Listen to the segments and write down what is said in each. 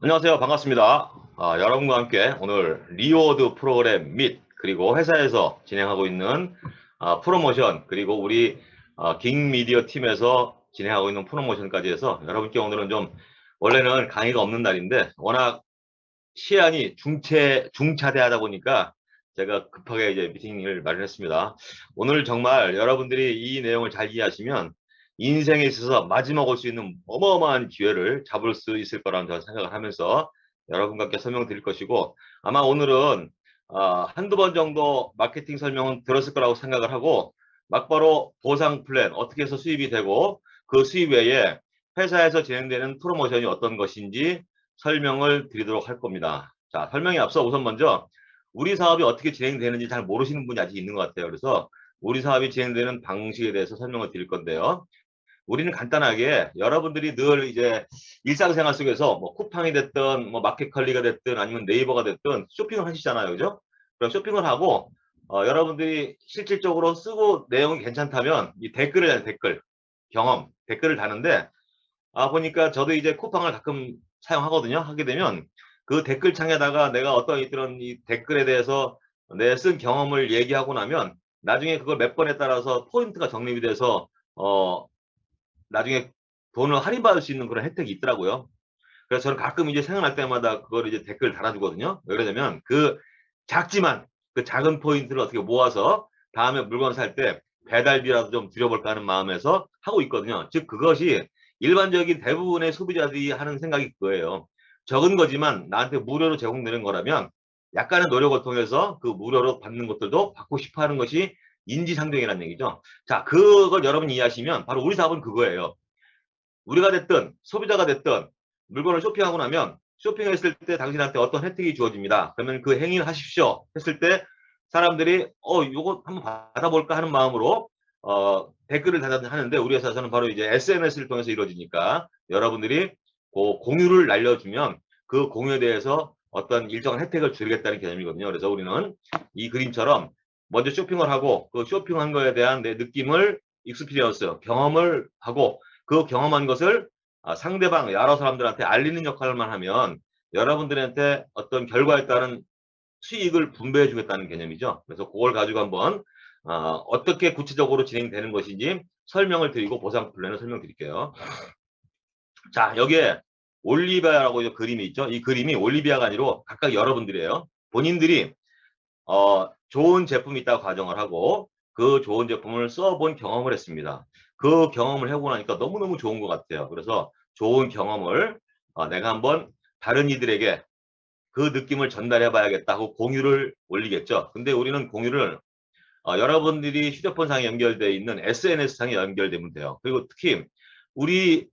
안녕하세요. 반갑습니다. 여러분과 함께 오늘 리워드 프로그램 및 그리고 회사에서 진행하고 있는 프로모션 그리고 우리 깅미디어 팀에서 진행하고 있는 프로모션까지 해서 여러분께 오늘은 좀 원래는 강의가 없는 날인데 워낙 시간이 중차대하다 보니까 제가 급하게 이제 미팅을 마련했습니다. 오늘 정말 여러분들이 이 내용을 잘 이해하시면 인생에 있어서 마지막 올 수 있는 어마어마한 기회를 잡을 수 있을 거라는 저는 생각을 하면서 여러분과 함께 설명드릴 것이고 아마 오늘은 한두 번 정도 마케팅 설명은 들었을 거라고 생각을 하고 막바로 보상 플랜 어떻게 해서 수입이 되고 그 수입 외에 회사에서 진행되는 프로모션이 어떤 것인지 설명을 드리도록 할 겁니다. 자, 설명에 앞서 우선 먼저 우리 사업이 어떻게 진행되는지 잘 모르시는 분이 아직 있는 것 같아요. 그래서 우리 사업이 진행되는 방식에 대해서 설명을 드릴 건데요. 우리는 간단하게 여러분들이 늘 이제 일상생활 속에서 뭐 쿠팡이 됐든 뭐 마켓컬리가 됐든 아니면 네이버가 됐든 쇼핑을 하시잖아요. 그죠? 그럼 쇼핑을 하고 여러분들이 실질적으로 쓰고 내용이 괜찮다면 이 댓글을 다는 댓글 경험 댓글을 다는데 보니까 저도 이제 쿠팡을 가끔 사용하거든요. 하게 되면 그 댓글창에다가 내가 어떤 이런 이 댓글에 대해서 내 쓴 경험을 얘기하고 나면 나중에 그걸 몇 번에 따라서 포인트가 적립이 돼서 나중에 돈을 할인받을 수 있는 그런 혜택이 있더라고요. 그래서 저는 가끔 이제 생각날 때마다 그걸 이제 댓글 달아주거든요. 왜 그러냐면 그 작지만 그 작은 포인트를 어떻게 모아서 다음에 물건 살 때 배달비라도 좀 줄여볼까 하는 마음에서 하고 있거든요. 즉 그것이 일반적인 대부분의 소비자들이 하는 생각이 그거예요. 적은 거지만 나한테 무료로 제공되는 거라면 약간의 노력을 통해서 그 무료로 받는 것들도 받고 싶어 하는 것이 인지상정이라는 얘기죠. 자, 그걸 여러분이 이해하시면 바로 우리 사업은 그거예요. 우리가 됐든 소비자가 됐든 물건을 쇼핑하고 나면 쇼핑했을 때 당신한테 어떤 혜택이 주어집니다. 그러면 그 행위를 하십시오 했을 때 사람들이 요거 한번 받아볼까 하는 마음으로 댓글을 하는데 우리 회사에서는 바로 이제 SNS를 통해서 이루어지니까 여러분들이 그 공유를 날려주면 그 공유에 대해서 어떤 일정한 혜택을 주겠다는 개념이거든요. 그래서 우리는 이 그림처럼 먼저 쇼핑을 하고 그 쇼핑한 거에 대한 내 느낌을 익스피리언스 경험을 하고 그 경험한 것을 상대방 여러 사람들한테 알리는 역할만 하면 여러분들한테 어떤 결과에 따른 수익을 분배해 주겠다는 개념이죠. 그래서 그걸 가지고 한번 어떻게 구체적으로 진행되는 것인지 설명을 드리고 보상 플랜을 설명드릴게요. 자, 여기에 올리비아라고 그림이 있죠. 이 그림이 올리비아가 아니고 각각 여러분들이에요. 본인들이 좋은 제품이 있다고 가정을 하고 그 좋은 제품을 써본 경험을 했습니다. 그 경험을 해보고 나니까 너무너무 좋은 것 같아요. 그래서 좋은 경험을 내가 한번 다른 이들에게 그 느낌을 전달해 봐야겠다 하고 공유를 올리겠죠. 근데 우리는 공유를 여러분들이 휴대폰상에 연결되어 있는 SNS상에 연결되면 돼요. 그리고 특히 우리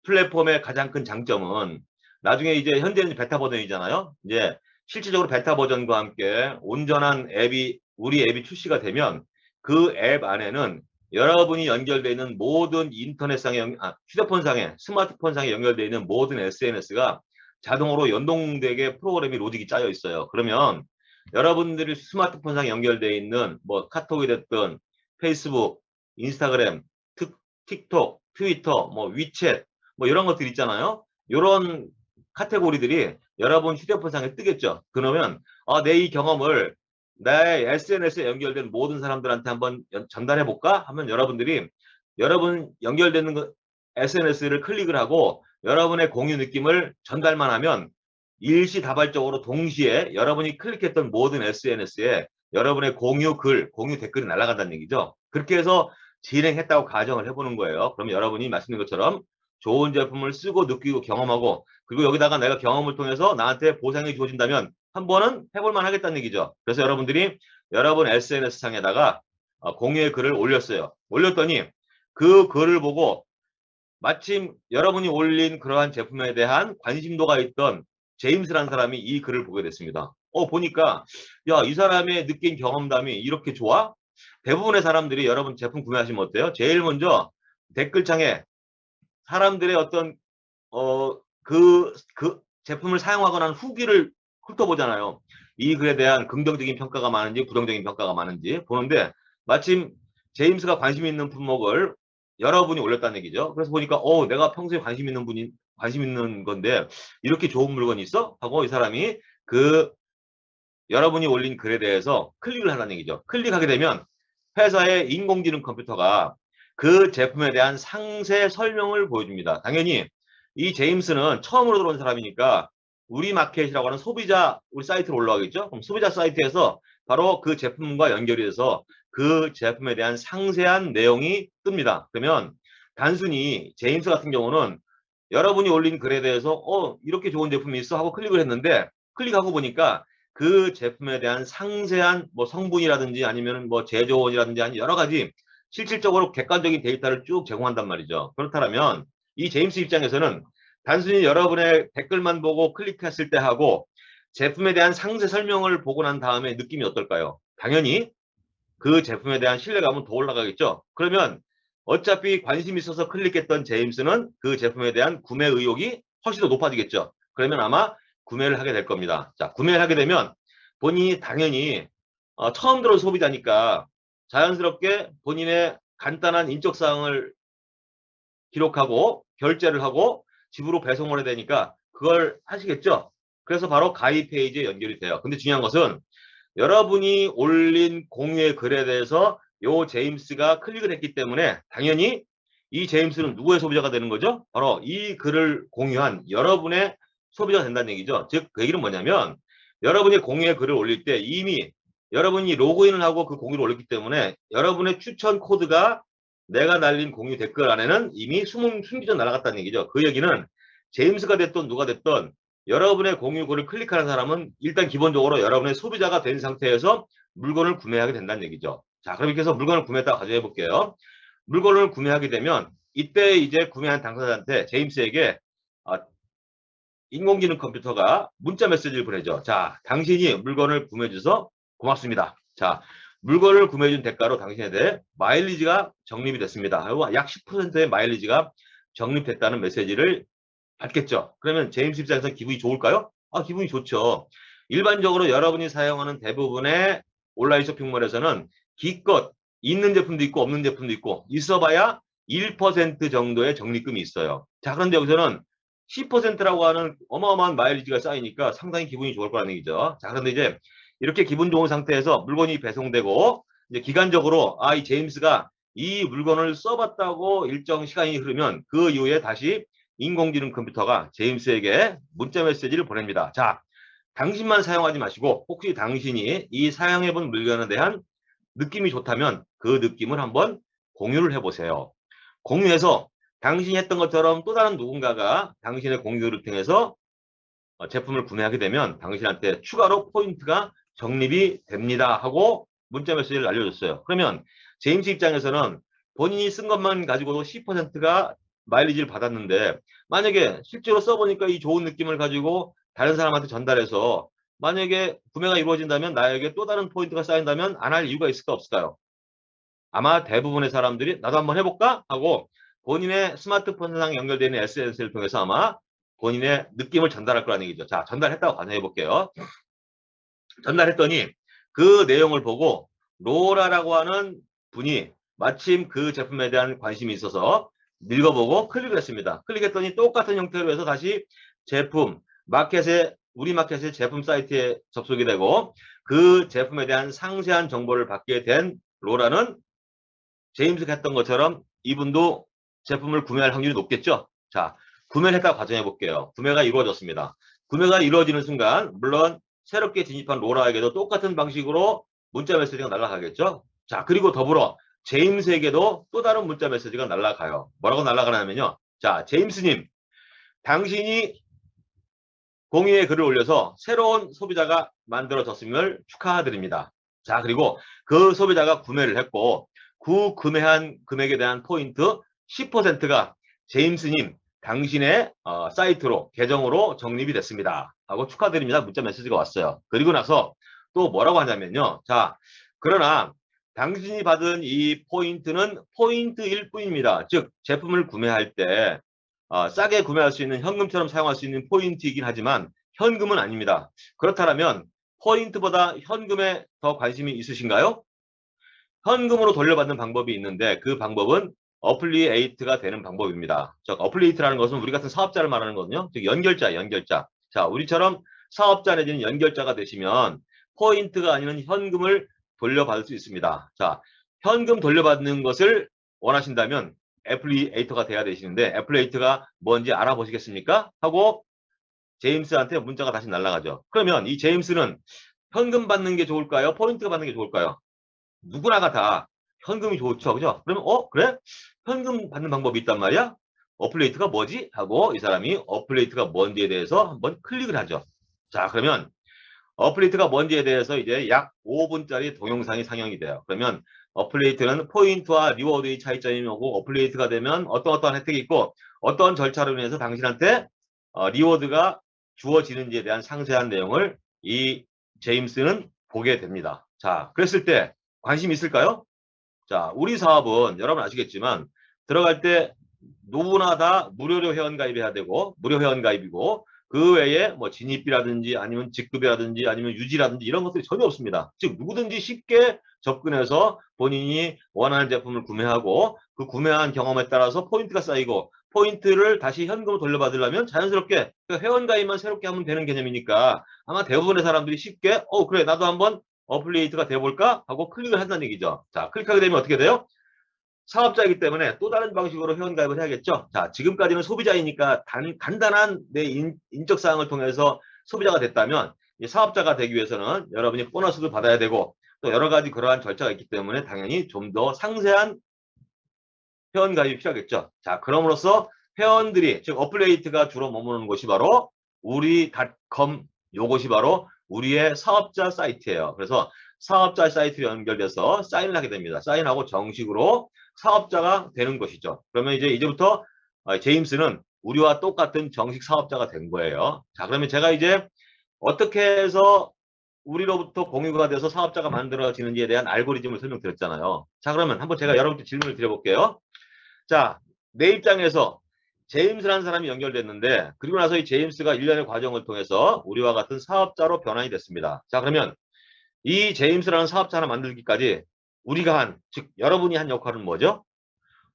플랫폼의 가장 큰 장점은 나중에 이제 현재는 베타 버전이잖아요. 이제 실질적으로 베타 버전과 함께 온전한 앱이 우리 앱이 출시가 되면 그 앱 안에는 여러분이 연결되어 있는 모든 인터넷상에 휴대폰상에 스마트폰상에 연결되어 있는 모든 SNS가 자동으로 연동되게 프로그램이 로직이 짜여 있어요. 그러면 여러분들이 스마트폰상에 연결되어 있는 뭐 카톡이 됐든 페이스북, 인스타그램, 틱톡, 트위터, 뭐 위챗 뭐 이런 것들 있잖아요. 이런 카테고리들이 여러분 휴대폰상에 뜨겠죠. 그러면 내 이 경험을 내 SNS에 연결된 모든 사람들한테 한번 전달해 볼까 하면 여러분들이 여러분 연결되는 SNS를 클릭을 하고 여러분의 공유 느낌을 전달만 하면 일시다발적으로 동시에 여러분이 클릭했던 모든 SNS에 여러분의 공유 글, 공유 댓글이 날아간다는 얘기죠. 그렇게 해서 진행했다고 가정을 해보는 거예요. 그러면 여러분이 말씀드린 것처럼 좋은 제품을 쓰고 느끼고 경험하고 그리고 여기다가 내가 경험을 통해서 나한테 보상이 주어진다면 한 번은 해볼만 하겠다는 얘기죠. 그래서 여러분들이 여러분 SNS 상에다가 공유의 글을 올렸어요. 올렸더니 그 글을 보고 마침 여러분이 올린 그러한 제품에 대한 관심도가 있던 제임스라는 사람이 이 글을 보게 됐습니다. 보니까 야, 이 사람의 느낀 경험담이 이렇게 좋아? 대부분의 사람들이 여러분 제품 구매하시면 어때요? 제일 먼저 댓글창에 사람들의 어떤 그 제품을 사용하고 난 후기를 훑어보잖아요. 이 글에 대한 긍정적인 평가가 많은지 부정적인 평가가 많은지 보는데 마침 제임스가 관심 있는 품목을 여러분이 올렸다는 얘기죠. 그래서 보니까 내가 평소에 관심 있는 분이 관심 있는 건데 이렇게 좋은 물건이 있어? 하고 이 사람이 그 여러분이 올린 글에 대해서 클릭을 하라는 얘기죠. 클릭하게 되면 회사의 인공지능 컴퓨터가 그 제품에 대한 상세 설명을 보여줍니다. 당연히 이 제임스는 처음으로 들어온 사람이니까 우리 마켓이라고 하는 소비자 우리 사이트로 올라가겠죠. 그럼 소비자 사이트에서 바로 그 제품과 연결이 돼서 그 제품에 대한 상세한 내용이 뜹니다. 그러면 단순히 제임스 같은 경우는 여러분이 올린 글에 대해서 이렇게 좋은 제품이 있어 하고 클릭을 했는데 클릭하고 보니까 그 제품에 대한 상세한 뭐 성분이라든지 아니면 뭐 제조원이라든지 아니 여러 가지 실질적으로 객관적인 데이터를 쭉 제공한단 말이죠. 그렇다면 이 제임스 입장에서는 단순히 여러분의 댓글만 보고 클릭했을 때 하고 제품에 대한 상세 설명을 보고 난 다음에 느낌이 어떨까요? 당연히 그 제품에 대한 신뢰감은 더 올라가겠죠. 그러면 어차피 관심이 있어서 클릭했던 제임스는 그 제품에 대한 구매 의욕이 훨씬 더 높아지겠죠. 그러면 아마 구매를 하게 될 겁니다. 자, 구매를 하게 되면 본인이 당연히 처음 들어온 소비자니까 자연스럽게 본인의 간단한 인적사항을 기록하고 결제를 하고 집으로 배송을 해야 되니까 그걸 하시겠죠. 그래서 바로 가입 페이지에 연결이 돼요. 근데 중요한 것은 여러분이 올린 공유의 글에 대해서 요 제임스가 클릭을 했기 때문에 당연히 이 제임스는 누구의 소비자가 되는 거죠? 바로 이 글을 공유한 여러분의 소비자가 된다는 얘기죠. 즉, 그 얘기는 뭐냐면 여러분이 공유의 글을 올릴 때 이미 여러분이 로그인을 하고 그 공유를 올렸기 때문에 여러분의 추천 코드가 내가 날린 공유 댓글 안에는 이미 숨기져 날아갔다는 얘기죠. 그 얘기는 제임스가 됐든 누가 됐든 여러분의 공유 글을 클릭하는 사람은 일단 기본적으로 여러분의 소비자가 된 상태에서 물건을 구매하게 된다는 얘기죠. 자, 그럼 이렇게 해서 물건을 구매했다가 가져해 볼게요. 물건을 구매하게 되면 이때 이제 구매한 당사자한테 제임스에게 인공지능 컴퓨터가 문자 메시지를 보내죠. 자, 당신이 물건을 구매해 줘서 고맙습니다. 자, 물건을 구매해 준 대가로 당신에 대해 마일리지가 적립이 됐습니다. 약 10%의 마일리지가 적립됐다는 메시지를 받겠죠. 그러면 제임스 입장에서 기분이 좋을까요? 기분이 좋죠. 일반적으로 여러분이 사용하는 대부분의 온라인 쇼핑몰에서는 기껏 있는 제품도 있고 없는 제품도 있고 있어봐야 1% 정도의 적립금이 있어요. 자, 그런데 여기서는 10%라고 하는 어마어마한 마일리지가 쌓이니까 상당히 기분이 좋을 거라는 얘기죠. 자, 그런데 이제 이렇게 기분 좋은 상태에서 물건이 배송되고 이제 기간적으로 이 제임스가 이 물건을 써봤다고 일정 시간이 흐르면 그 이후에 다시 인공지능 컴퓨터가 제임스에게 문자 메시지를 보냅니다. 자, 당신만 사용하지 마시고 혹시 당신이 이 사용해본 물건에 대한 느낌이 좋다면 그 느낌을 한번 공유를 해보세요. 공유해서 당신이 했던 것처럼 또 다른 누군가가 당신의 공유를 통해서 제품을 구매하게 되면 당신한테 추가로 포인트가 적립이 됩니다 하고 문자 메시지를 알려줬어요. 그러면 제임스 입장에서는 본인이 쓴 것만 가지고도 10%가 마일리지를 받았는데 만약에 실제로 써보니까 이 좋은 느낌을 가지고 다른 사람한테 전달해서 만약에 구매가 이루어진다면 나에게 또 다른 포인트가 쌓인다면 안 할 이유가 있을까 없을까요? 아마 대부분의 사람들이 나도 한번 해볼까? 하고 본인의 스마트폰상 연결되어 있는 SNS를 통해서 아마 본인의 느낌을 전달할 거라는 얘기죠. 자, 전달했다고 가정해 볼게요. 전달했더니 그 내용을 보고 로라라고 하는 분이 마침 그 제품에 대한 관심이 있어서 읽어보고 클릭을 했습니다. 클릭했더니 똑같은 형태로 해서 다시 제품, 우리 마켓의 제품 사이트에 접속이 되고 그 제품에 대한 상세한 정보를 받게 된 로라는 제임스가 했던 것처럼 이분도 제품을 구매할 확률이 높겠죠. 자, 구매를 했다고 가정해 볼게요. 구매가 이루어졌습니다. 구매가 이루어지는 순간 물론 새롭게 진입한 로라에게도 똑같은 방식으로 문자 메시지가 날아가겠죠. 자, 그리고 더불어 제임스에게도 또 다른 문자 메시지가 날아가요. 뭐라고 날아가냐면요. 자, 제임스님, 당신이 공유의 글을 올려서 새로운 소비자가 만들어졌음을 축하드립니다. 자, 그리고 그 소비자가 구매를 했고 그 구매한 금액에 대한 포인트 10%가 제임스님 당신의 사이트로 계정으로 적립이 됐습니다 하고 축하드립니다 문자 메시지가 왔어요. 그리고 나서 또 뭐라고 하냐면요. 자, 그러나 당신이 받은 이 포인트는 포인트일 뿐입니다. 즉 제품을 구매할 때 싸게 구매할 수 있는 현금처럼 사용할 수 있는 포인트이긴 하지만 현금은 아닙니다. 그렇다면 포인트보다 현금에 더 관심이 있으신가요? 현금으로 돌려받는 방법이 있는데 그 방법은 어플리에이트가 되는 방법입니다. 즉, 어플리에이트라는 것은 우리 같은 사업자를 말하는 거거든요. 즉, 연결자. 자, 우리처럼 사업자 내지는 연결자가 되시면 포인트가 아닌 현금을 돌려받을 수 있습니다. 자, 현금 돌려받는 것을 원하신다면 애플리에이터가 돼야 되시는데 애플리에이터가 뭔지 알아보시겠습니까? 하고 제임스한테 문자가 다시 날아가죠. 그러면 이 제임스는 현금 받는 게 좋을까요? 포인트가 받는 게 좋을까요? 누구나가 다 현금이 좋죠. 그죠? 그러면 그래? 현금 받는 방법이 있단 말이야? 어플레이트가 뭐지? 하고 이 사람이 어플레이트가 뭔지에 대해서 한번 클릭을 하죠. 자, 그러면 어플레이트가 뭔지에 대해서 이제 약 5분짜리 동영상이 상영이 돼요. 그러면 어플레이트는 포인트와 리워드의 차이점이 뭐고 어플레이트가 되면 어떤 혜택이 있고 어떤 절차로 인해서 당신한테 리워드가 주어지는지에 대한 상세한 내용을 이 제임스는 보게 됩니다. 자, 그랬을 때 관심 있을까요? 자, 우리 사업은 여러분 아시겠지만 들어갈 때 누구나 다 무료로 회원가입해야 되고 무료 회원가입이고 그 외에 뭐 진입비라든지 아니면 직급이라든지 아니면 유지라든지 이런 것들이 전혀 없습니다. 즉 누구든지 쉽게 접근해서 본인이 원하는 제품을 구매하고 그 구매한 경험에 따라서 포인트가 쌓이고 포인트를 다시 현금으로 돌려받으려면 자연스럽게 회원가입만 새롭게 하면 되는 개념이니까 아마 대부분의 사람들이 쉽게 그래 나도 한번 어플리에이트가 돼볼까 하고 클릭을 한다는 얘기죠. 자, 클릭하게 되면 어떻게 돼요? 사업자이기 때문에 또 다른 방식으로 회원가입을 해야겠죠. 자, 지금까지는 소비자이니까 간단한 내 인적 사항을 통해서 소비자가 됐다면 사업자가 되기 위해서는 여러분이 보너스도 받아야 되고 또 여러 가지 그러한 절차가 있기 때문에 당연히 좀 더 상세한 회원가입이 필요하겠죠. 자, 그럼으로써 회원들이 즉 어플레이트가 주로 머무르는 곳이 바로 우리닷컴 요것이 바로 우리의 사업자 사이트예요. 그래서 사업자 사이트로 연결돼서 사인을 하게 됩니다. 사인하고 정식으로 사업자가 되는 것이죠. 그러면 이제부터 제임스는 우리와 똑같은 정식 사업자가 된 거예요. 자, 그러면 제가 이제 어떻게 해서 우리로부터 공유가 돼서 사업자가 만들어지는지에 대한 알고리즘을 설명드렸잖아요. 자, 그러면 한번 제가 여러분께 질문을 드려볼게요. 자, 내 입장에서 제임스라는 사람이 연결됐는데 그리고 나서 이 제임스가 일련의 과정을 통해서 우리와 같은 사업자로 변환이 됐습니다. 자, 그러면 이 제임스라는 사업자 하나 만들기까지 즉 여러분이 한 역할은 뭐죠?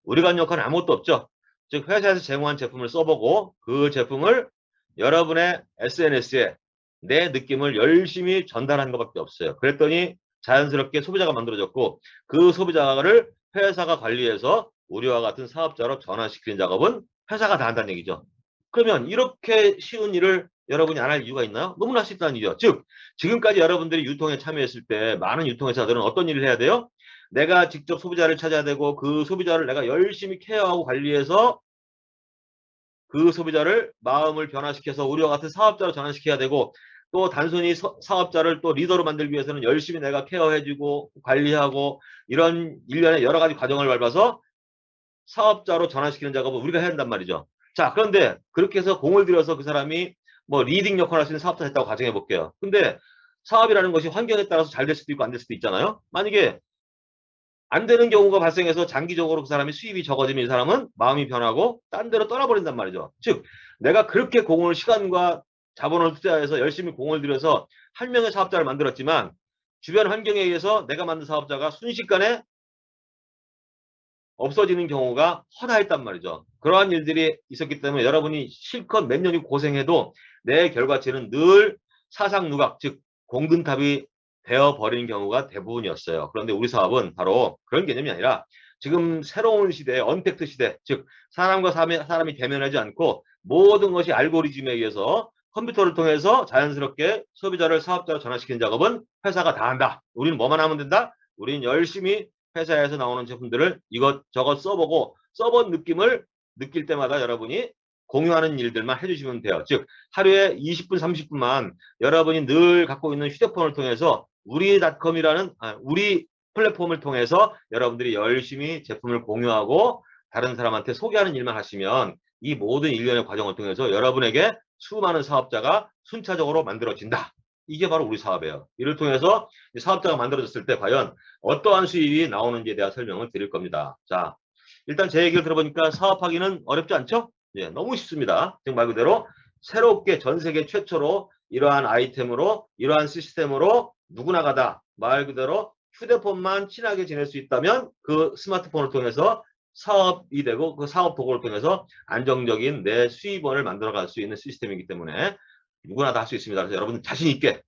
우리가 한 역할은 아무것도 없죠. 즉 회사에서 제공한 제품을 써보고 그 제품을 여러분의 SNS에 내 느낌을 열심히 전달하는 것밖에 없어요. 그랬더니 자연스럽게 소비자가 만들어졌고 그 소비자를 회사가 관리해서 우리와 같은 사업자로 전환시키는 작업은 회사가 다 한다는 얘기죠. 그러면 이렇게 쉬운 일을 여러분이 안 할 이유가 있나요? 너무나 할 수 있다는 얘기죠. 즉 지금까지 여러분들이 유통에 참여했을 때 많은 유통회사들은 어떤 일을 해야 돼요? 내가 직접 소비자를 찾아야 되고 그 소비자를 내가 열심히 케어하고 관리해서 그 소비자를 마음을 변화시켜서 우리와 같은 사업자로 전환시켜야 되고 또 단순히 사업자를 또 리더로 만들기 위해서는 열심히 내가 케어해주고 관리하고 이런 일련의 여러 가지 과정을 밟아서 사업자로 전환시키는 작업을 우리가 해야 한단 말이죠. 자, 그런데 그렇게 해서 공을 들여서 그 사람이 뭐 리딩 역할을 할 수 있는 사업자 됐다고 가정해 볼게요. 근데 사업이라는 것이 환경에 따라서 잘 될 수도 있고 안 될 수도 있잖아요. 만약에 안 되는 경우가 발생해서 장기적으로 그 사람이 수입이 적어지면 이 사람은 마음이 변하고 딴 데로 떠나버린단 말이죠. 즉 내가 그렇게 공을 시간과 자본을 투자해서 열심히 공을 들여서 한 명의 사업자를 만들었지만 주변 환경에 의해서 내가 만든 사업자가 순식간에 없어지는 경우가 허다했단 말이죠. 그러한 일들이 있었기 때문에 여러분이 실컷 몇 년이 고생해도 내 결과치는 늘 사상누각 즉 공든탑이 되어버리는 경우가 대부분이었어요. 그런데 우리 사업은 바로 그런 개념이 아니라 지금 새로운 시대, 언택트 시대, 즉 사람과 사람이 대면하지 않고 모든 것이 알고리즘에 의해서 컴퓨터를 통해서 자연스럽게 소비자를 사업자로 전환시키는 작업은 회사가 다 한다. 우리는 뭐만 하면 된다? 우리는 열심히 회사에서 나오는 제품들을 이것저것 써보고 써본 느낌을 느낄 때마다 여러분이 공유하는 일들만 해주시면 돼요. 즉 하루에 20분, 30분만 여러분이 늘 갖고 있는 휴대폰을 통해서 우리닷컴이라는 우리 플랫폼을 통해서 여러분들이 열심히 제품을 공유하고 다른 사람한테 소개하는 일만 하시면 이 모든 일련의 과정을 통해서 여러분에게 수많은 사업자가 순차적으로 만들어진다. 이게 바로 우리 사업이에요. 이를 통해서 사업자가 만들어졌을 때 과연 어떠한 수입이 나오는지에 대한 설명을 드릴 겁니다. 자, 일단 제 얘기를 들어보니까 사업하기는 어렵지 않죠? 예, 너무 쉽습니다. 즉 말 그대로 새롭게 전 세계 최초로 이러한 아이템으로 이러한 시스템으로 누구나가 다 말 그대로 휴대폰만 친하게 지낼 수 있다면 그 스마트폰을 통해서 사업이 되고 그 사업 도구를 통해서 안정적인 내 수입원을 만들어갈 수 있는 시스템이기 때문에 누구나 다 할 수 있습니다. 그래서 여러분 자신 있게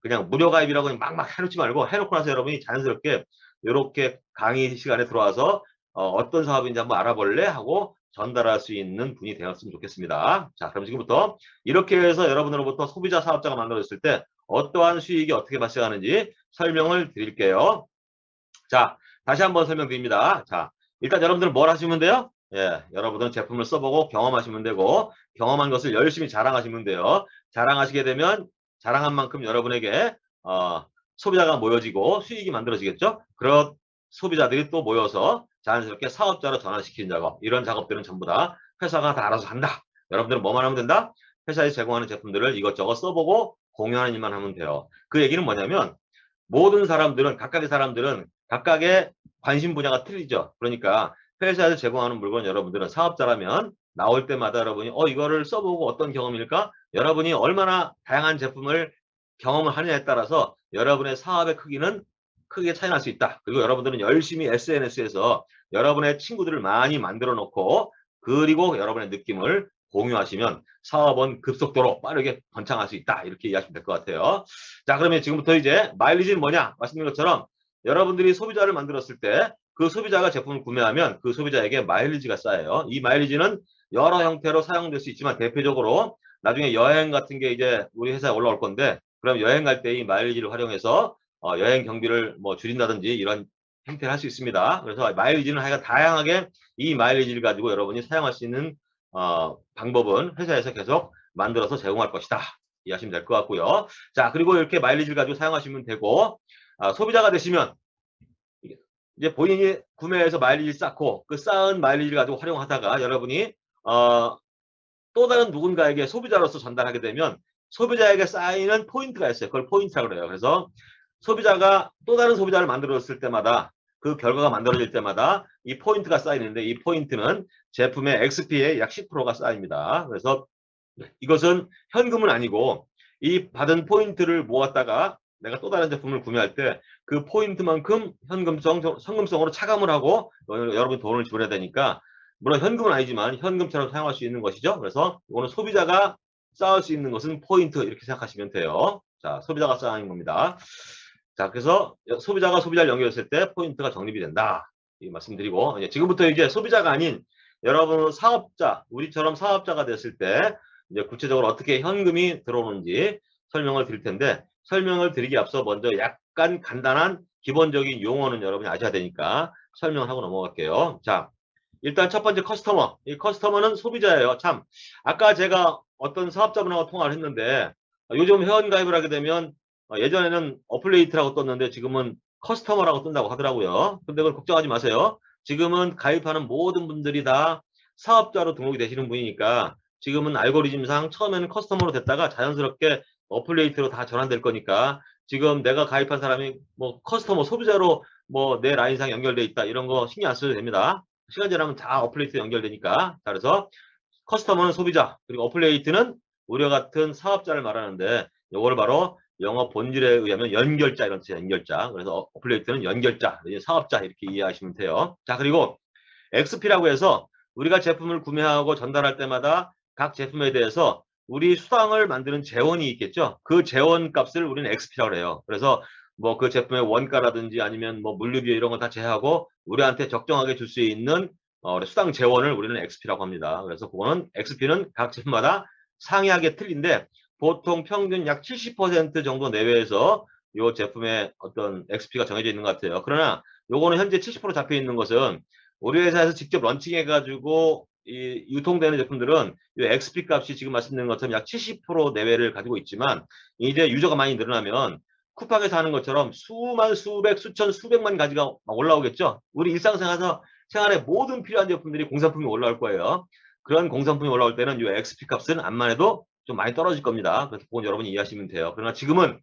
그냥 무료 가입이라고 그냥 막막 해놓지 말고 해놓고 나서 여러분이 자연스럽게 이렇게 강의 시간에 들어와서 어떤 사업인지 한번 알아볼래? 하고 전달할 수 있는 분이 되었으면 좋겠습니다. 자, 그럼 지금부터 이렇게 해서 여러분으로부터 소비자 사업자가 만들어졌을 때 어떠한 수익이 어떻게 발생하는지 설명을 드릴게요. 자, 다시 한번 설명드립니다. 자, 일단 여러분들은 뭘 하시면 돼요? 예, 여러분들은 제품을 써보고 경험하시면 되고 경험한 것을 열심히 자랑하시면 돼요. 자랑하시게 되면 자랑한 만큼 여러분에게 소비자가 모여지고 수익이 만들어지겠죠? 그런 소비자들이 또 모여서 자연스럽게 사업자로 전환시키는 작업, 이런 작업들은 전부 다 회사가 다 알아서 한다. 여러분들은 뭐만 하면 된다? 회사에 제공하는 제품들을 이것저것 써보고 공유하는 일만 하면 돼요. 그 얘기는 뭐냐면 모든 사람들은 각각의 관심 분야가 틀리죠. 그러니까 회사에서 제공하는 물건 여러분들은 사업자라면 나올 때마다 여러분이 이거를 써보고 어떤 경험일까? 여러분이 얼마나 다양한 제품을 경험을 하느냐에 따라서 여러분의 사업의 크기는 크게 차이 날 수 있다. 그리고 여러분들은 열심히 SNS에서 여러분의 친구들을 많이 만들어 놓고 그리고 여러분의 느낌을 공유하시면 사업은 급속도로 빠르게 번창할 수 있다. 이렇게 이해하시면 될 것 같아요. 자, 그러면 지금부터 이제 마일리지는 뭐냐? 말씀드린 것처럼 여러분들이 소비자를 만들었을 때 그 소비자가 제품을 구매하면 그 소비자에게 마일리지가 쌓여요. 이 마일리지는 여러 형태로 사용될 수 있지만 대표적으로 나중에 여행 같은 게 이제 우리 회사에 올라올 건데 그럼 여행 갈 때 이 마일리지를 활용해서 여행 경비를 뭐 줄인다든지 이런 형태를 할 수 있습니다. 그래서 마일리지는 하여간 다양하게 이 마일리지를 가지고 여러분이 사용할 수 있는 방법은 회사에서 계속 만들어서 제공할 것이다. 이해하시면 될 것 같고요. 자, 그리고 이렇게 마일리지를 가지고 사용하시면 되고 소비자가 되시면 이제 본인이 구매해서 마일리지를 쌓고 그 쌓은 마일리지를 가지고 활용하다가 여러분이 또 다른 누군가에게 소비자로서 전달하게 되면 소비자에게 쌓이는 포인트가 있어요. 그걸 포인트라고 그래요. 그래서 소비자가 또 다른 소비자를 만들었을 때마다 그 결과가 만들어질 때마다 이 포인트가 쌓이는데 이 포인트는 제품의 XP의 약 10%가 쌓입니다. 그래서 이것은 현금은 아니고 이 받은 포인트를 모았다가 내가 또 다른 제품을 구매할 때 그 포인트만큼 현금성으로 차감을 하고 여러분 돈을 지불해야 되니까 물론 현금은 아니지만 현금처럼 사용할 수 있는 것이죠. 그래서 이거는 소비자가 쌓을 수 있는 것은 포인트 이렇게 생각하시면 돼요. 자, 소비자가 쌓는 겁니다. 자, 그래서 소비자가 소비자를 연결했을 때 포인트가 적립이 된다. 이 말씀드리고 지금부터 이제 소비자가 아닌 여러분 사업자, 우리처럼 사업자가 됐을 때 이제 구체적으로 어떻게 현금이 들어오는지 설명을 드릴 텐데 설명을 드리기 앞서 먼저 약간 간단한 기본적인 용어는 여러분이 아셔야 되니까 설명을 하고 넘어갈게요. 자, 일단 첫 번째 커스터머. 이 커스터머는 소비자예요. 참, 아까 제가 어떤 사업자분하고 통화를 했는데 요즘 회원가입을 하게 되면 예전에는 어플레이트라고 떴는데 지금은 커스터머라고 뜬다고 하더라고요. 근데 그걸 걱정하지 마세요. 지금은 가입하는 모든 분들이 다 사업자로 등록이 되시는 분이니까 지금은 알고리즘상 처음에는 커스터머로 됐다가 자연스럽게 어플레이트로 다 전환될 거니까 지금 내가 가입한 사람이 뭐 커스터머 소비자로 뭐 내 라인상 연결돼 있다 이런 거 신경 안 써도 됩니다. 시간 지나면 다 어플레이트 연결되니까. 자, 그래서 커스터머는 소비자 그리고 어플레이트는 우리와 같은 사업자를 말하는데 이걸 바로 영어 본질에 의하면 연결자 이런 뜻이에요. 연결자. 그래서 어플레이트는 연결자, 사업자 이렇게 이해하시면 돼요. 자, 그리고 XP라고 해서 우리가 제품을 구매하고 전달할 때마다 각 제품에 대해서 우리 수당을 만드는 재원이 있겠죠. 그 재원 값을 우리는 XP라고 해요. 그래서 뭐 그 제품의 원가라든지 아니면 뭐 물류비 이런 거 다 제하고 우리한테 적정하게 줄 수 있는 수당 재원을 우리는 XP라고 합니다. 그래서 그거는 XP는 각 제품마다 상이하게 틀린데 보통 평균 약 70% 정도 내외에서 이 제품의 어떤 XP가 정해져 있는 것 같아요. 그러나 요거는 현재 70% 잡혀 있는 것은 우리 회사에서 직접 런칭해가지고 이 유통되는 제품들은 이 XP 값이 지금 말씀드린 것처럼 약 70% 내외를 가지고 있지만 이제 유저가 많이 늘어나면 쿠팡에서 하는 것처럼 수만, 수백, 수천, 수백만 가지가 막 올라오겠죠. 우리 일상생활에 모든 필요한 제품들이 공산품이 올라올 거예요. 그런 공산품이 올라올 때는 이 XP 값은 암만 해도 좀 많이 떨어질 겁니다. 그래서 그건 여러분이 이해하시면 돼요. 그러나 지금은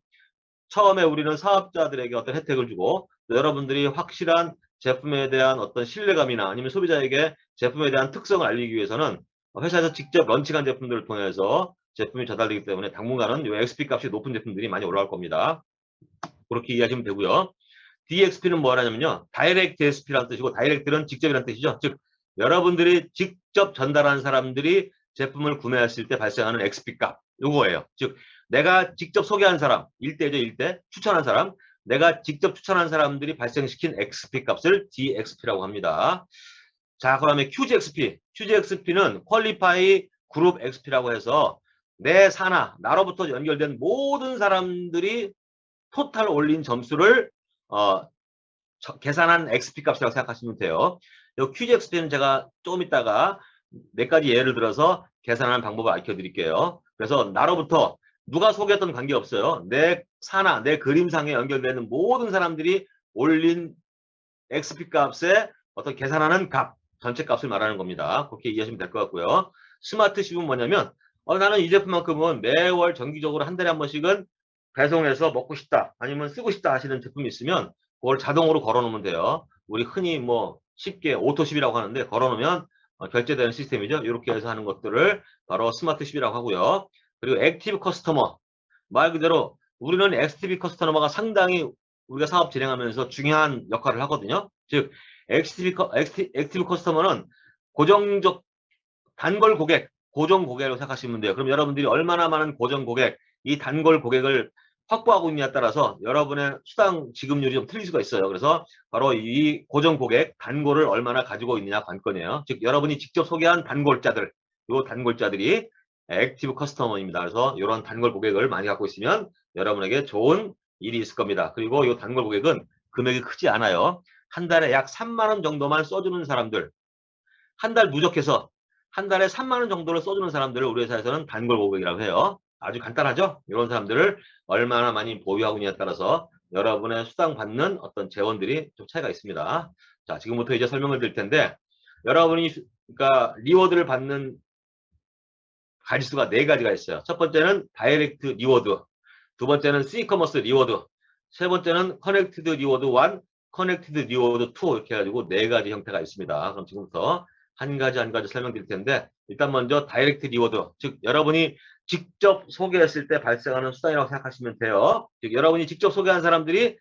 처음에 우리는 사업자들에게 어떤 혜택을 주고 여러분들이 확실한 제품에 대한 어떤 신뢰감이나 아니면 소비자에게 제품에 대한 특성을 알리기 위해서는 회사에서 직접 런칭한 제품들을 통해서 제품이 전달되기 때문에 당분간은 이 XP 값이 높은 제품들이 많이 올라올 겁니다. 그렇게 이해하시면 되고요. DXP는 뭐라냐면요. 다이렉트 SP라는 뜻이고 다이렉트는 직접이라는 뜻이죠. 즉 여러분들이 직접 전달한 사람들이 제품을 구매했을 때 발생하는 XP 값 요거예요. 즉 내가 직접 소개한 사람 1대죠. 1대 추천한 사람 내가 직접 추천한 사람들이 발생시킨 XP 값을 DXP라고 합니다. 자, 그다음에 QGXP. QGXP는 퀄리파이 그룹 XP라고 해서 내 산하, 나로부터 연결된 모든 사람들이 토탈 올린 점수를 계산한 XP 값이라고 생각하시면 돼요. 이 QGXP는 제가 조금 있다가 몇 가지 예를 들어서 계산하는 방법을 알려드릴게요. 그래서 나로부터 누가 소개했던 관계없어요. 내 산하, 내 그림상에 연결되는 모든 사람들이 올린 XP 값에 어떤 계산하는 값, 전체 값을 말하는 겁니다. 그렇게 이해하시면 될 것 같고요. 스마트십은 뭐냐면 나는 이 제품만큼은 매월 정기적으로 한 달에 한 번씩은 배송해서 먹고 싶다 아니면 쓰고 싶다 하시는 제품이 있으면 그걸 자동으로 걸어놓으면 돼요. 우리 흔히 뭐 쉽게 오토십이라고 하는데 걸어놓으면 결제되는 시스템이죠. 이렇게 해서 하는 것들을 바로 스마트십이라고 하고요. 그리고 액티브 커스터머 말 그대로 우리는 액티브 커스터머가 상당히 우리가 사업 진행하면서 중요한 역할을 하거든요. 즉 액티브 커스터머는 고정적 단골 고객, 고정 고객으로 생각하시면 돼요. 그럼 여러분들이 얼마나 많은 고정 고객, 이 단골 고객을 확보하고 있냐에 따라서 여러분의 수당 지급률이 좀 틀릴 수가 있어요. 그래서 바로 이 고정 고객, 단골을 얼마나 가지고 있느냐 관건이에요. 즉 여러분이 직접 소개한 단골자들, 이 단골자들이 액티브 커스터머입니다. 그래서 이런 단골 고객을 많이 갖고 있으면 여러분에게 좋은 일이 있을 겁니다. 그리고 이 단골 고객은 금액이 크지 않아요. 한 달에 약 3만 원 정도만 써주는 사람들, 한 달 누적해서 한 달에 3만 원 정도를 써주는 사람들을 우리 회사에서는 단골 고객이라고 해요. 아주 간단하죠? 이런 사람들을 얼마나 많이 보유하고 있냐에 따라서 여러분의 수당 받는 어떤 재원들이 좀 차이가 있습니다. 자, 지금부터 이제 설명을 드릴 텐데 여러분이 그러니까 리워드를 받는 가지수가 4가지가 있어요. 첫 번째는 다이렉트 리워드, 두 번째는 C커머스 리워드, 세 번째는 커넥티드 리워드 1, 커넥티드 리워드 2 이렇게 해가지고 4가지 형태가 있습니다. 그럼 지금부터 한 가지 한 가지 설명드릴 텐데 일단 먼저 다이렉트 리워드, 즉 여러분이 직접 소개했을 때 발생하는 수당이라고 생각하시면 돼요. 즉 여러분이 직접 소개한 사람들이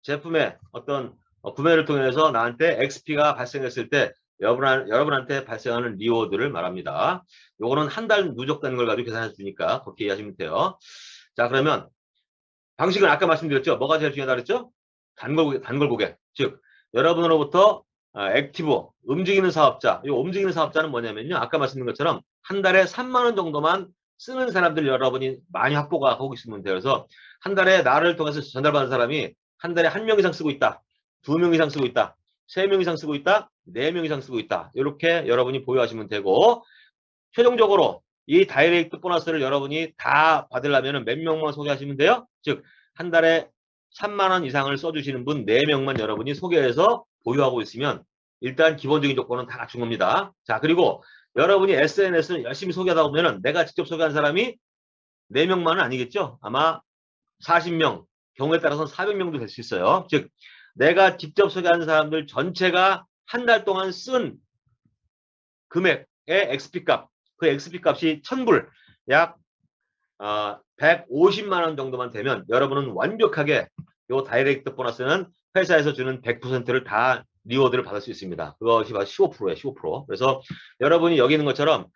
제품의 어떤 구매를 통해서 나한테 XP가 발생했을 때 여러분한테 발생하는 리워드를 말합니다. 요거는 한 달 누적되는 걸 가지고 계산해 주니까 그렇게 이해하시면 돼요. 자, 그러면 방식은 아까 말씀드렸죠. 뭐가 제일 중요하다 그랬죠? 단골 고객. 즉 여러분으로부터 액티브, 움직이는 사업자. 이 움직이는 사업자는 뭐냐면요. 아까 말씀드린 것처럼 한 달에 3만 원 정도만 쓰는 사람들 여러분이 많이 확보가 하고 있으면 돼요. 그래서 한 달에 나를 통해서 전달받은 사람이 한 달에 1명 이상 쓰고 있다. 2명 이상 쓰고 있다. 3명 이상 쓰고 있다. 4명 이상 쓰고 있다. 이렇게 여러분이 보유하시면 되고 최종적으로 이 다이렉트 보너스를 여러분이 다 받으려면 몇 명만 소개하시면 돼요? 즉 한 달에 3만 원 이상을 써주시는 분 4명만 여러분이 소개해서 보유하고 있으면 일단 기본적인 조건은 다 갖춘 겁니다. 자, 그리고 여러분이 SNS를 열심히 소개하다 보면 내가 직접 소개한 사람이 4명만은 아니겠죠? 아마 40명, 경우에 따라서는 400명도 될 수 있어요. 즉 내가 직접 소개한 사람들 전체가 한 달 동안 쓴 금액의 XP값, 그 XP값이 1000불, 약 150만 원 정도만 되면 여러분은 완벽하게 이 다이렉트 보너스는 회사에서 주는 100%를 다 리워드를 받을 수 있습니다. 그것이 바로 15%예요. 15%. 그래서 여러분이 여기 있는 것처럼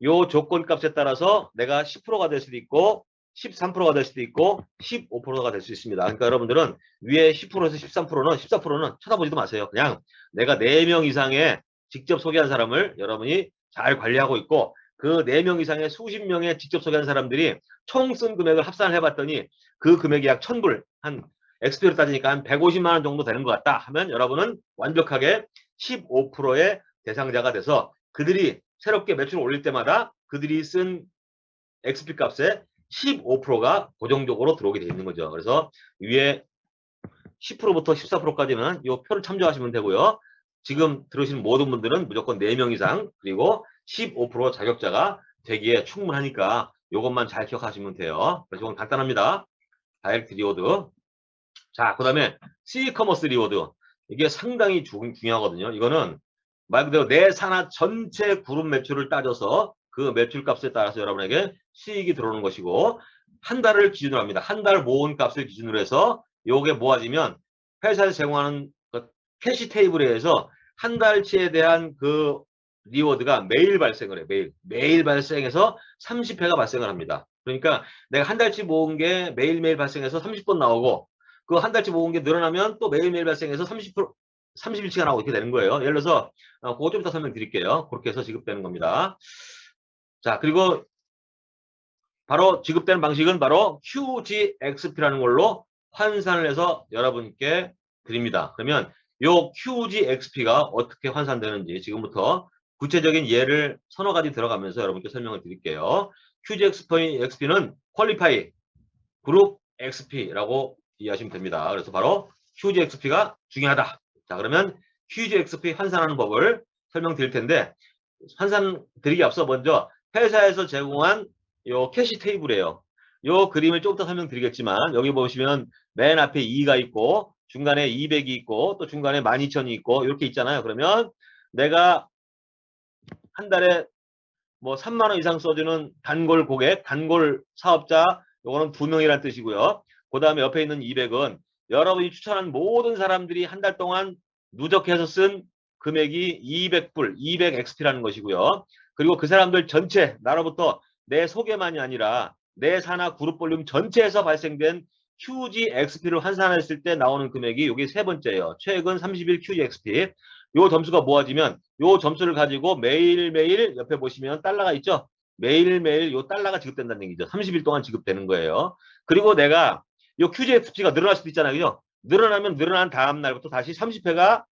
이 조건값에 따라서 내가 10%가 될 수도 있고 13%가 될 수도 있고 15%가 될 수 있습니다. 그러니까 여러분들은 위에 10%에서 13%는 쳐다보지도 마세요. 그냥 내가 4명 이상의 직접 소개한 사람을 여러분이 잘 관리하고 있고 그 4명 이상의 수십 명의 직접 소개한 사람들이 총 쓴 금액을 합산을 해봤더니 그 금액이 약 1000불, 한 XP로 따지니까 한 150만 원 정도 되는 것 같다 하면 여러분은 완벽하게 15%의 대상자가 돼서 그들이 새롭게 매출을 올릴 때마다 그들이 쓴 XP 값의 15%가 고정적으로 들어오게 되어 있는 거죠. 그래서 위에 10%부터 14%까지는 이 표를 참조하시면 되고요. 지금 들으시는 모든 분들은 무조건 4명 이상 그리고 15% 자격자가 되기에 충분하니까 이것만 잘 기억하시면 돼요. 그래서 이건 간단합니다. 다이렉트 리워드. 자, 그 다음에 C커머스 리워드. 이게 상당히 중요하거든요. 이거는 말 그대로 내 산하 전체 그룹 매출을 따져서 그 매출 값에 따라서 여러분에게 수익이 들어오는 것이고 한 달을 기준으로 합니다. 한 달 모은 값을 기준으로 해서 요게 모아지면 회사에서 제공하는 그 캐시 테이블에 의해서 한 달치에 대한 그 리워드가 매일 발생을 해. 매일 발생해서 30회가 발생을 합니다. 그러니까 내가 한 달치 모은 게 매일매일 발생해서 30번 나오고 그 한 달치 모은 게 늘어나면 또 매일매일 발생해서 30일치가 나오고 이렇게 되는 거예요. 예를 들어서 그거 좀 이따 설명드릴게요. 그렇게 해서 지급되는 겁니다. 자, 그리고 바로 지급되는 방식은 바로 QGXP라는 걸로 환산을 해서 여러분께 드립니다. 그러면 요 QGXP가 어떻게 환산되는지 지금부터 구체적인 예를 서너 가지 들어가면서 여러분께 설명을 드릴게요. QGXP는 퀄리파이 그룹 XP라고 이해하시면 됩니다. 그래서 바로 QGXP가 중요하다. 자, 그러면 QGXP 환산하는 법을 설명드릴 텐데 환산 드리기 앞서 먼저 회사에서 제공한 요 캐시 테이블이에요. 요 그림을 조금 더 설명드리겠지만 여기 보시면 맨 앞에 2가 있고 중간에 200이 있고 또 중간에 12,000이 있고 이렇게 있잖아요. 그러면 내가 한 달에 뭐 3만 원 이상 써주는 단골 고객, 단골 사업자 요거는 2명이라는 뜻이고요. 그 다음에 옆에 있는 200은 여러분이 추천한 모든 사람들이 한 달 동안 누적해서 쓴 금액이 200불, 200XP라는 것이고요. 그리고 그 사람들 전체, 나로부터 내 소개만이 아니라 내 산하 그룹 볼륨 전체에서 발생된 QGXP를 환산했을 때 나오는 금액이 이게 세 번째예요. 최근 30일 QGXP. 요 점수가 모아지면 요 점수를 가지고 매일매일 옆에 보시면 달러가 있죠. 매일매일 요 달러가 지급된다는 얘기죠. 30일 동안 지급되는 거예요. 그리고 내가 요 QGFP가 늘어날 수도 있잖아요. 그죠? 늘어나면 늘어난 다음 날부터 다시 30회가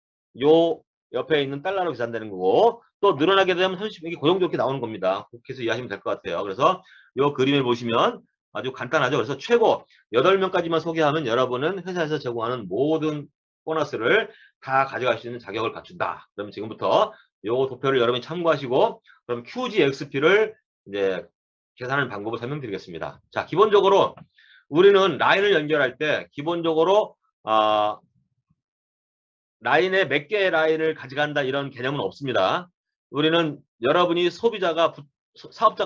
요 옆에 있는 달러로 계산되는 거고 또 늘어나게 되면 30회가 고정적으로 나오는 겁니다. 그렇게 해서 이해하시면 될 것 같아요. 그래서 요 그림을 보시면 아주 간단하죠. 그래서 최고 8명까지만 소개하면 여러분은 회사에서 제공하는 모든 보너스를 다 가져갈 수 있는 자격을 갖춘다. 그럼 지금부터 요 도표를 여러분이 참고하시고 그럼 QGXP를 이제 계산하는 방법을 설명드리겠습니다. 자, 기본적으로 우리는 라인을 연결할 때 기본적으로 라인에 몇 개의 라인을 가져간다 이런 개념은 없습니다. 우리는 여러분이 사업자가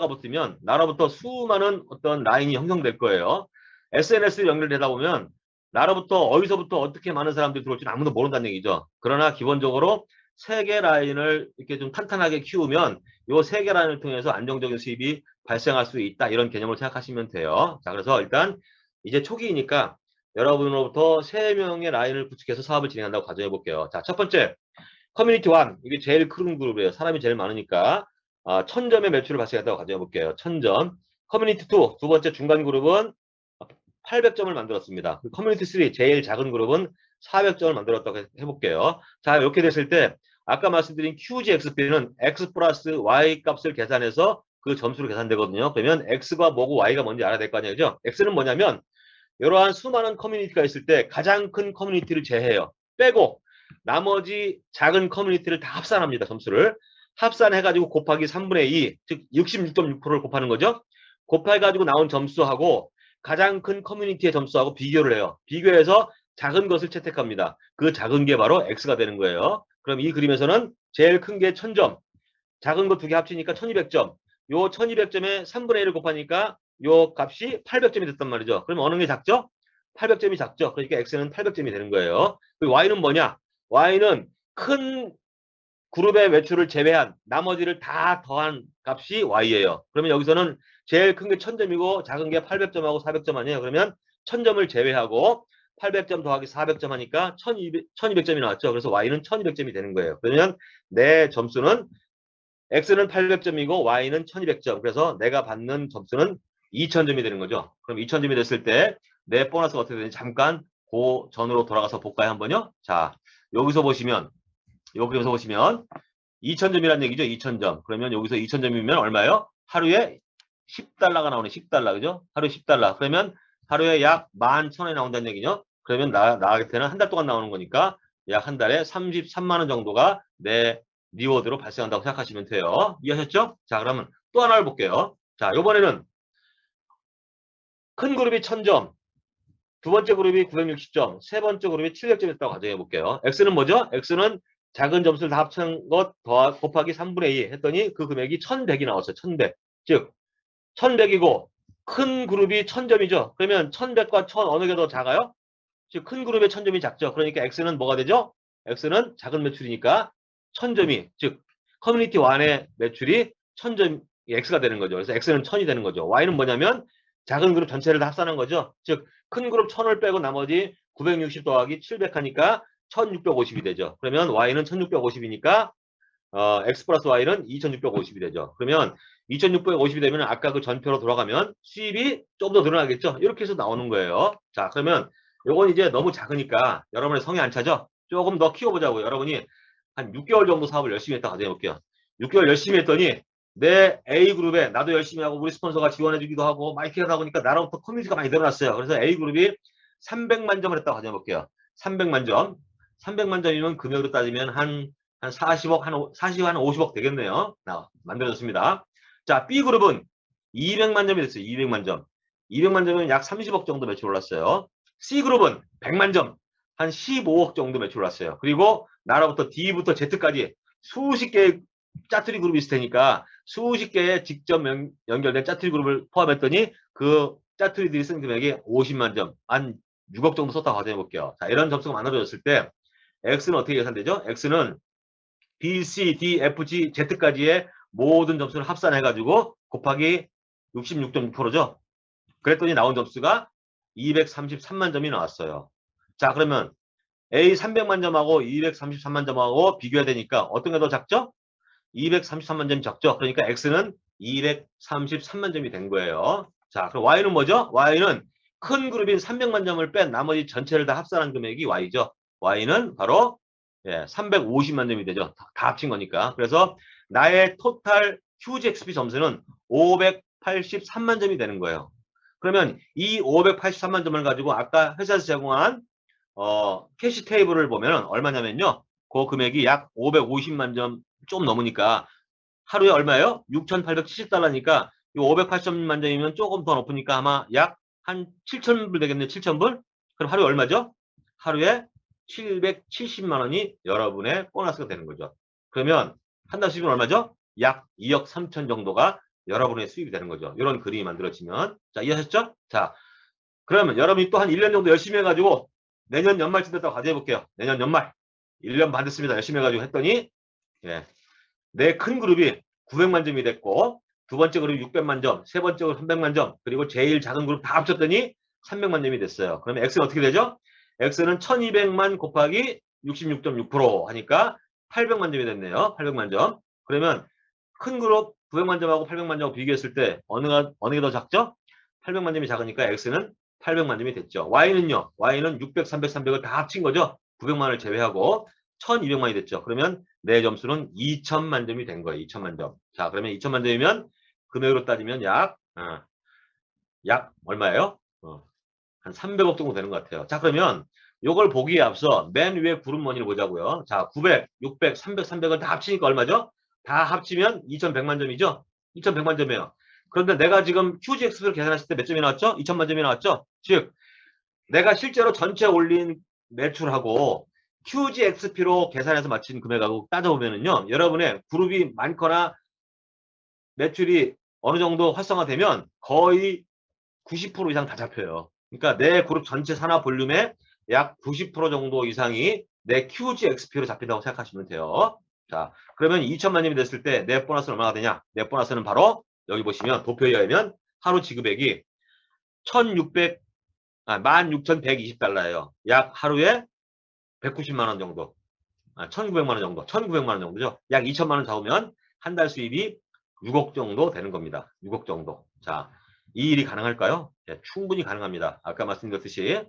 붙으면 나로부터 수많은 어떤 라인이 형성될 거예요. SNS를 연결되다 보면 나로부터 어디서부터 어떻게 많은 사람들이 들어올지는 아무도 모른다는 얘기죠. 그러나 기본적으로 세 개 라인을 이렇게 좀 탄탄하게 키우면 이 세 개 라인을 통해서 안정적인 수입이 발생할 수 있다. 이런 개념을 생각하시면 돼요. 자, 그래서 일단 이제 초기이니까 여러분으로부터 3명의 라인을 구축해서 사업을 진행한다고 가정해 볼게요. 자, 첫 번째, 커뮤니티 1. 이게 제일 큰 그룹이에요. 사람이 제일 많으니까 1000점의 매출을 발생했다고 가정해 볼게요. 1000점. 커뮤니티 2. 두 번째 중간 그룹은 800점을 만들었습니다. 커뮤니티 3. 제일 작은 그룹은 400점을 만들었다고 해볼게요. 자, 이렇게 됐을 때 아까 말씀드린 QGXP는 X 플러스 Y 값을 계산해서 그 점수로 계산되거든요. 그러면 X가 뭐고 Y가 뭔지 알아야 될 거 아니에요. 그죠? X는 뭐냐면 이러한 수많은 커뮤니티가 있을 때 가장 큰 커뮤니티를 제외해요. 빼고 나머지 작은 커뮤니티를 다 합산합니다. 점수를. 합산해가지고 곱하기 3분의 2, 즉 66.6%를 곱하는 거죠. 곱해가지고 나온 점수하고 가장 큰 커뮤니티의 점수하고 비교를 해요. 비교해서 작은 것을 채택합니다. 그 작은 게 바로 X가 되는 거예요. 그럼 이 그림에서는 제일 큰 게 1000점, 작은 거 두 개 합치니까 1200점. 요 1200점에 3분의 1을 곱하니까 요 값이 800점이 됐단 말이죠. 그러면 어느 게 작죠? 800점이 작죠. 그러니까 X는 800점이 되는 거예요. 그리고 Y는 뭐냐? Y는 큰 그룹의 매출을 제외한 나머지를 다 더한 값이 Y예요. 그러면 여기서는 제일 큰 게 1000점이고 작은 게 800점하고 400점 아니에요. 그러면 1000점을 제외하고 800점 더하기 400점 하니까 1200점이 나왔죠. 그래서 Y는 1200점이 되는 거예요. 그러면 내 점수는 X는 800점이고 Y는 1200점. 그래서 내가 받는 점수는 2000점이 되는 거죠. 그럼 2000점이 됐을 때 내 보너스가 어떻게 되는지 잠깐 그 전으로 돌아가서 볼까요? 한번요. 자, 여기서 보시면 2000점이라는 얘기죠. 2000점. 그러면 여기서 2000점이면 얼마예요? 하루에 10달러가 나오네. 10달러. 그죠? 하루에 10달러. 그러면 하루에 약 11,000원이 나온다는 얘기죠. 그러면 나갈 때는 한 달 동안 나오는 거니까 약 한 달에 33만 원 정도가 내 리워드로 발생한다고 생각하시면 돼요. 이해하셨죠? 자, 그러면 또 하나를 볼게요. 자, 요번에는 큰 그룹이 1000점, 두 번째 그룹이 960점, 세 번째 그룹이 700점이었다고 가정해 볼게요. X는 뭐죠? X는 작은 점수를 다 합친 것 곱하기 3분의 2 했더니 그 금액이 1100이 나왔어요. 1100. 즉 1100이고 큰 그룹이 1000점이죠. 그러면 1100과 1000 어느 게 더 작아요? 즉 큰 그룹의 1000점이 작죠. 그러니까 X는 뭐가 되죠? X는 작은 매출이니까 1000점이, 즉 커뮤니티 1의 매출이 1000점 X가 되는 거죠. 그래서 X는 1000이 되는 거죠. Y는 뭐냐면 작은 그룹 전체를 다 합산한 거죠. 즉 큰 그룹 1000을 빼고 나머지 960 더하기 700 하니까 1650이 되죠. 그러면 Y는 1650이니까 X 플러스 Y는 2650이 되죠. 그러면 2650이 되면 아까 그 전표로 돌아가면 수입이 좀 더 늘어나겠죠. 이렇게 해서 나오는 거예요. 자, 그러면 요건 이제 너무 작으니까 여러분의 성이 안 차죠? 조금 더 키워보자고요. 여러분이 한 6개월 정도 사업을 열심히 했다 가정해볼게요. 6개월 열심히 했더니 내 A그룹에 나도 열심히 하고 우리 스폰서가 지원해주기도 하고 마이킹을 하고 보니까 나로부터 커뮤니티가 많이 늘어났어요. 그래서 A그룹이 300만 점을 했다고 가정해볼게요. 300만 점. 300만 점이면 금액으로 따지면 한 40억, 한 50억 되겠네요. 만들어졌습니다. 자, B그룹은 200만 점이 됐어요. 200만 점. 200만 점이면 약 30억 정도 매출 올랐어요. C그룹은 100만 점, 한 15억 정도 매출 올랐어요. 그리고 나라부터 D부터 Z까지 수십 개의 짜투리 그룹이 있을 테니까 수십 개의 직접 연결된 짜투리 그룹을 포함했더니 그 짜투리들이 쓴 금액이 50만 점, 한 6억 정도 썼다고 가정해 볼게요. 자, 이런 점수가 만들어졌을 때 X는 어떻게 계산되죠? X는 B, C, D, F, G, Z까지의 모든 점수를 합산해가지고 곱하기 66.6%죠. 그랬더니 나온 점수가 233만 점이 나왔어요. 자, 그러면 A 300만 점하고 233만 점하고 비교해야 되니까 어떤 게 더 작죠? 233만 점이 적죠. 그러니까 X는 233만 점이 된 거예요. 자, 그럼 Y는 뭐죠? Y는 큰 그룹인 300만 점을 뺀 나머지 전체를 다 합산한 금액이 Y죠. Y는 바로 350만 점이 되죠. 다 합친 거니까. 그래서 나의 토탈 휴지 XP 점수는 583만 점이 되는 거예요. 그러면 이 583만 점을 가지고 아까 회사에서 제공한 캐시 테이블을 보면 얼마냐면요. 그 금액이 약 550만 점 좀 넘으니까 하루에 얼마예요? 6,870달러니까 이 580만 점이면 조금 더 높으니까 아마 약 한 7,000불 되겠네요. 7,000불? 그럼 하루에 얼마죠? 하루에 770만 원이 여러분의 보너스가 되는 거죠. 그러면 한 달 수입은 얼마죠? 약 2억 3천 정도가 여러분의 수입이 되는 거죠. 이런 그림이 만들어지면. 자, 이해하셨죠? 자, 그러면 여러분이 또 한 1년 정도 열심히 해가지고 내년 연말쯤 됐다고 가정해 볼게요. 내년 연말. 1년 반 됐습니다. 열심히 해가지고 했더니 내 큰 그룹이 900만 점이 됐고 두 번째 그룹이 600만 점, 세 번째 그룹 300만 점, 그리고 제일 작은 그룹 다 합쳤더니 300만 점이 됐어요. 그러면 X는 어떻게 되죠? X는 1200만 곱하기 66.6% 하니까 800만 점이 됐네요. 800만 점. 그러면 큰 그룹 900만 점하고 800만 점하고 비교했을 때 어느 게 더 작죠? 800만 점이 작으니까 X는 800만 점이 됐죠. Y는요. Y는 600, 300, 300을 다 합친 거죠. 900만을 제외하고 1200만이 됐죠. 그러면 내 점수는 2000만 점이 된 거예요. 2000만 점. 자, 그러면 2000만 점이면 금액으로 따지면 약 얼마예요? 한 300억 정도 되는 것 같아요. 자, 그러면 요걸 보기에 앞서 맨 위에 그룹 머니를 보자고요. 자, 900, 600, 300, 300을 다 합치니까 얼마죠? 다 합치면 2100만 점이죠? 2100만 점이에요. 그런데 내가 지금 QGX를 계산했을 때 몇 점이 나왔죠? 2000만 점이 나왔죠? 즉, 내가 실제로 전체 올린 매출하고 QGXP로 계산해서 맞춘 금액하고 따져보면은요, 여러분의 그룹이 많거나 매출이 어느 정도 활성화되면 거의 90% 이상 다 잡혀요. 그러니까 내 그룹 전체 산업 볼륨의 약 90% 정도 이상이 내 QGXP로 잡힌다고 생각하시면 돼요. 자, 그러면 2천만 점이 됐을 때 내 보너스는 얼마나 되냐? 내 보너스는 바로 여기 보시면 도표에 의하면 하루 지급액이 16,120달러예요. 약 하루에 190만 원 정도. 1,900만 원 정도. 1,900만 원 정도죠. 약 2천만 원 잡으면 한 달 수입이 6억 정도 되는 겁니다. 6억 정도. 자, 이 일이 가능할까요? 네, 충분히 가능합니다. 아까 말씀드렸듯이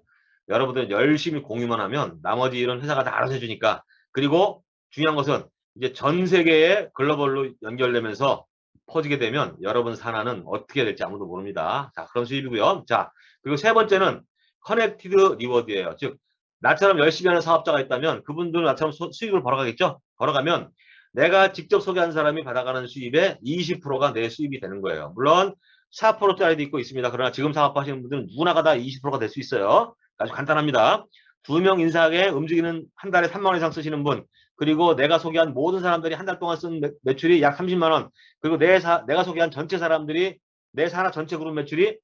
여러분들 열심히 공유만 하면 나머지 일은 회사가 다 알아서 해주니까. 그리고 중요한 것은 이제 전 세계에 글로벌로 연결되면서 퍼지게 되면 여러분 산하는 어떻게 될지 아무도 모릅니다. 자, 그런 수입이고요. 자, 그리고 세 번째는 커넥티드 리워드예요. 즉 나처럼 열심히 하는 사업자가 있다면 그분들은 나처럼 수익을 벌어가겠죠. 벌어가면 내가 직접 소개한 사람이 받아가는 수입의 20%가 내 수입이 되는 거예요. 물론 4%짜리도 있고 있습니다. 그러나 지금 사업하시는 분들은 누구나가 다 20%가 될 수 있어요. 아주 간단합니다. 2명 인사하게 움직이는 한 달에 3만 원 이상 쓰시는 분, 그리고 내가 소개한 모든 사람들이 한 달 동안 쓴 매출이 약 30만 원, 그리고 내가 소개한 전체 사람들이 내 산하 전체 그룹 매출이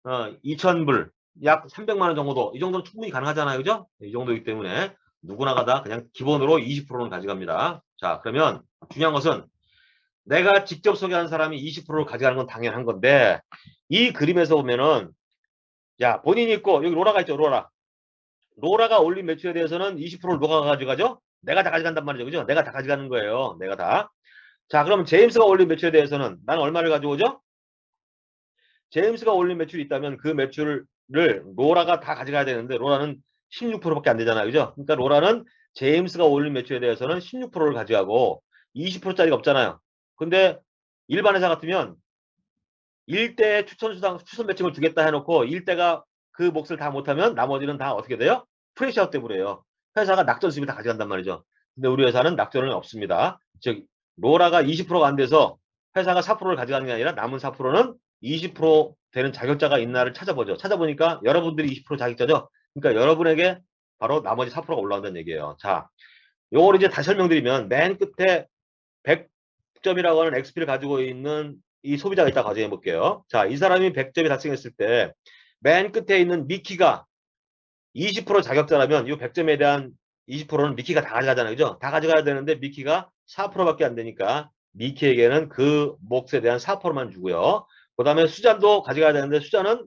2,000불, 약 300만 원 정도, 이 정도는 충분히 가능하잖아요. 그죠? 이 정도이기 때문에 누구나가 다 그냥 기본으로 20%는 가져갑니다. 자, 그러면 중요한 것은 내가 직접 소개한 사람이 20%를 가져가는 건 당연한 건데, 이 그림에서 보면은, 야, 본인이 있고, 여기 로라가 있죠, 로라. 로라가 올린 매출에 대해서는 20%를 로라가 가져가죠? 내가 다 가져간단 말이죠. 그죠? 내가 다 가져가는 거예요. 내가 다. 자, 그럼 제임스가 올린 매출에 대해서는 난 얼마를 가져오죠? 제임스가 올린 매출이 있다면 그 매출을 로라가 다 가져가야 되는데 로라는 16%밖에 안 되잖아요. 그죠? 그러니까 로라는 제임스가 올린 매출에 대해서는 16%를 가져가고 20%짜리가 없잖아요. 근데 일반 회사 같으면 1대 추천 매칭을 주겠다 해놓고 1대가 그 몫을 다 못하면 나머지는 다 어떻게 돼요? 프레시아웃 때문에 해요. 회사가 낙전 수입을 다 가져간단 말이죠. 근데 우리 회사는 낙전은 없습니다. 즉 로라가 20%가 안 돼서 회사가 4%를 가져가는 게 아니라 남은 4%는 20% 되는 자격자가 있나를 찾아보죠. 찾아보니까 여러분들이 20% 자격자죠. 그러니까 여러분에게 바로 나머지 4%가 올라온다는 얘기예요. 자, 요걸 이제 다시 설명드리면 맨 끝에 100점이라고 하는 XP를 가지고 있는 이 소비자가 있다 가정해 볼게요. 자, 이 사람이 100점이 달성했을 때 맨 끝에 있는 미키가 20% 자격자라면 이 100점에 대한 20%는 미키가 다 가져가잖아요. 그죠? 다 가져가야 되는데 미키가 4%밖에 안 되니까 미키에게는 그 몫에 대한 4%만 주고요. 그 다음에 수잔도 가져가야 되는데 수잔은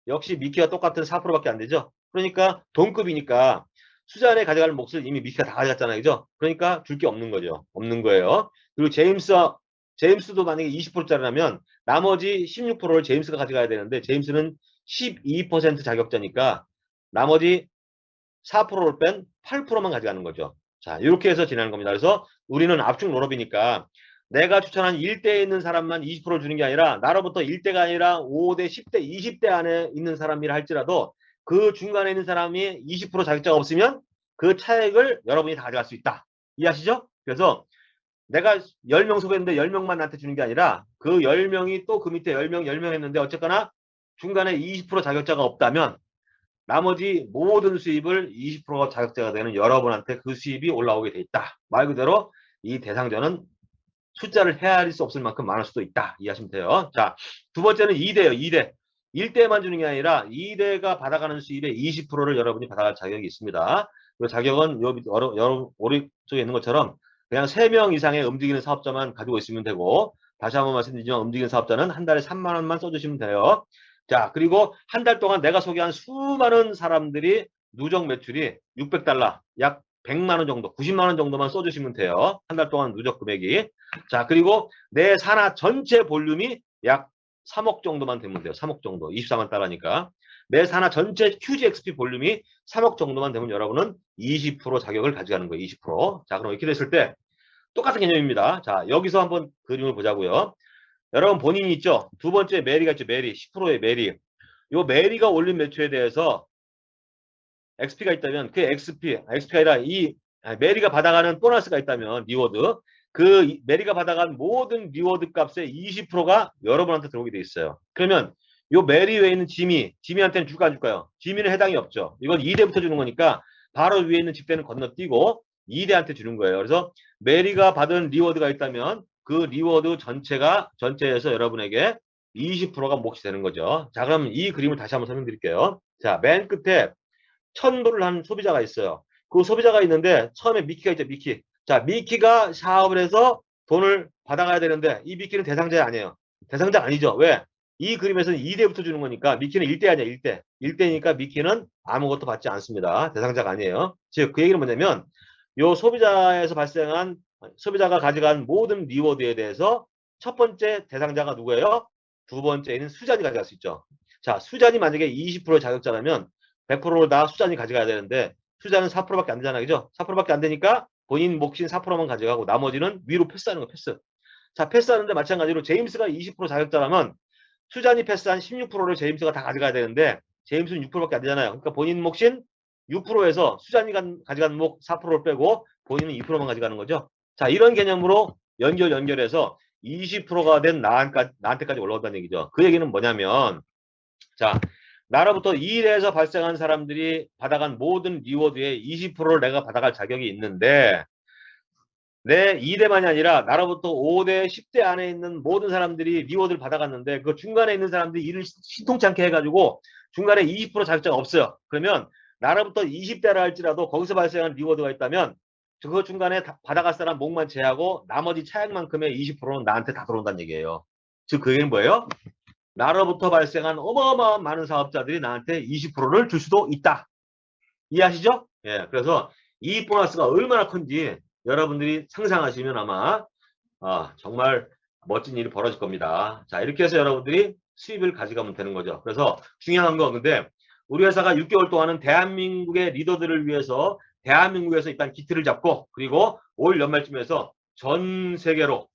역시 미키가 똑같은 4%밖에 안 되죠. 그러니까 동급이니까 수잔에 가져갈 몫을 이미 미키가 다 가져갔잖아요. 그죠? 그러니까 줄 게 없는 거죠. 없는 거예요. 그리고 제임스도 만약에 20%짜리라면 나머지 16%를 제임스가 가져가야 되는데 제임스는 12% 자격자니까 나머지 4%를 뺀 8%만 가져가는 거죠. 자, 이렇게 해서 진행하는 겁니다. 그래서 우리는 압축 롤업이니까 내가 추천한 1대에 있는 사람만 20%를 주는 게 아니라 나로부터 1대가 아니라 5대, 10대, 20대 안에 있는 사람이라 할지라도 그 중간에 있는 사람이 20% 자격자가 없으면 그 차액을 여러분이 다 가져갈 수 있다. 이해하시죠? 그래서 내가 10명 소개했는데 10명만 나한테 주는 게 아니라 그 10명이 또 그 밑에 10명, 10명 했는데 어쨌거나 중간에 20% 자격자가 없다면 나머지 모든 수입을 20%가 자격자가 되는 여러분한테 그 수입이 올라오게 돼 있다. 말 그대로 이 대상자는 숫자를 헤아릴 수 없을 만큼 많을 수도 있다. 이해하시면 돼요. 자, 두 번째는 2대예요. 2대. 1대만 주는 게 아니라 2대가 받아가는 수입의 20%를 여러분이 받아갈 자격이 있습니다. 그 자격은 오른쪽에 있는 것처럼 그냥 3명 이상의 움직이는 사업자만 가지고 있으면 되고 다시 한번 말씀드리지만 움직이는 사업자는 한 달에 3만 원만 써주시면 돼요. 자, 그리고 한 달 동안 내가 소개한 수많은 사람들이 누적 매출이 600달러, 약 100만 원 정도, 90만 원 정도만 써주시면 돼요. 한 달 동안 누적 금액이. 자, 그리고 내 산하 전체 볼륨이 약 3억 정도만 되면 돼요. 3억 정도. 24만 달러니까. 내 산하 전체 QGXP 볼륨이 3억 정도만 되면 여러분은 20% 자격을 가져가는 거예요. 20%. 자, 그럼 이렇게 됐을 때 똑같은 개념입니다. 자, 여기서 한번 그림을 보자고요. 여러분 본인이 있죠? 두 번째 메리가 있죠. 메리. 10%의 메리. 요 메리가 올린 매출에 대해서 XP가 있다면 그 XP가 아니라 이 메리가 받아가는 보너스가 있다면 리워드 그 메리가 받아간 모든 리워드 값의 20%가 여러분한테 들어오게 돼 있어요. 그러면 요 메리 외에 있는 지미한테는 줄까 안 줄까요? 지미는 해당이 없죠. 이건 2대부터 주는 거니까 바로 위에 있는 직대는 건너뛰고 2대한테 주는 거예요. 그래서 메리가 받은 리워드가 있다면 그 리워드 전체에서 여러분에게 20%가 몫이 되는 거죠. 자, 그럼 이 그림을 다시 한번 설명드릴게요. 자, 맨 끝에 1000불을 한 소비자가 있어요. 그 소비자가 있는데 처음에 미키가 있죠. 미키. 자, 미키가 사업을 해서 돈을 받아가야 되는데 이 미키는 대상자 아니에요. 대상자 아니죠. 왜? 이 그림에서는 2대부터 주는 거니까 미키는 1대 아니야. 1대. 1대니까 미키는 아무것도 받지 않습니다. 대상자가 아니에요. 즉 그 얘기는 뭐냐면 요 소비자에서 발생한 소비자가 가져간 모든 리워드에 대해서 첫 번째 대상자가 누구예요? 두 번째는 수잔이 가져갈 수 있죠. 자, 수잔이 만약에 20% 자격자라면 100%를 다 수잔이 가져가야 되는데 수잔은 4%밖에 안 되잖아요. 그죠? 4%밖에 안 되니까 본인 몫인 4%만 가져가고 나머지는 위로 패스하는 거 패스. 자, 패스하는데 마찬가지로 제임스가 20% 자격자라면 수잔이 패스한 16%를 제임스가 다 가져가야 되는데 제임스는 6%밖에 안 되잖아요. 그러니까 본인 몫인 6%에서 수잔이 가져간 몫 4%를 빼고 본인은 2%만 가져가는 거죠. 자, 이런 개념으로 연결해서 20%가 된 나한테까지 올라온다는 얘기죠. 그 얘기는 뭐냐면 자, 나로부터 이 일에서 발생한 사람들이 받아간 모든 리워드의 20%를 내가 받아갈 자격이 있는데 내 2대만이 아니라 나로부터 5대, 10대 안에 있는 모든 사람들이 리워드를 받아갔는데 그 중간에 있는 사람들이 일을 신통치 않게 해가지고 중간에 20% 자격자가 없어요. 그러면 나로부터 20대라 할지라도 거기서 발생한 리워드가 있다면 그 중간에 받아갈 사람 목만 제하고 나머지 차액만큼의 20%는 나한테 다 들어온다는 얘기예요. 즉 그 얘기는 뭐예요? 나로부터 발생한 어마어마한 많은 사업자들이 나한테 20%를 줄 수도 있다. 이해하시죠? 예, 그래서 이 보너스가 얼마나 큰지 여러분들이 상상하시면 아마 정말 멋진 일이 벌어질 겁니다. 자, 이렇게 해서 여러분들이 수입을 가져가면 되는 거죠. 그래서 중요한 건 근데 우리 회사가 6개월 동안은 대한민국의 리더들을 위해서 대한민국에서 일단 기틀을 잡고 그리고 올 연말쯤에서 전 세계로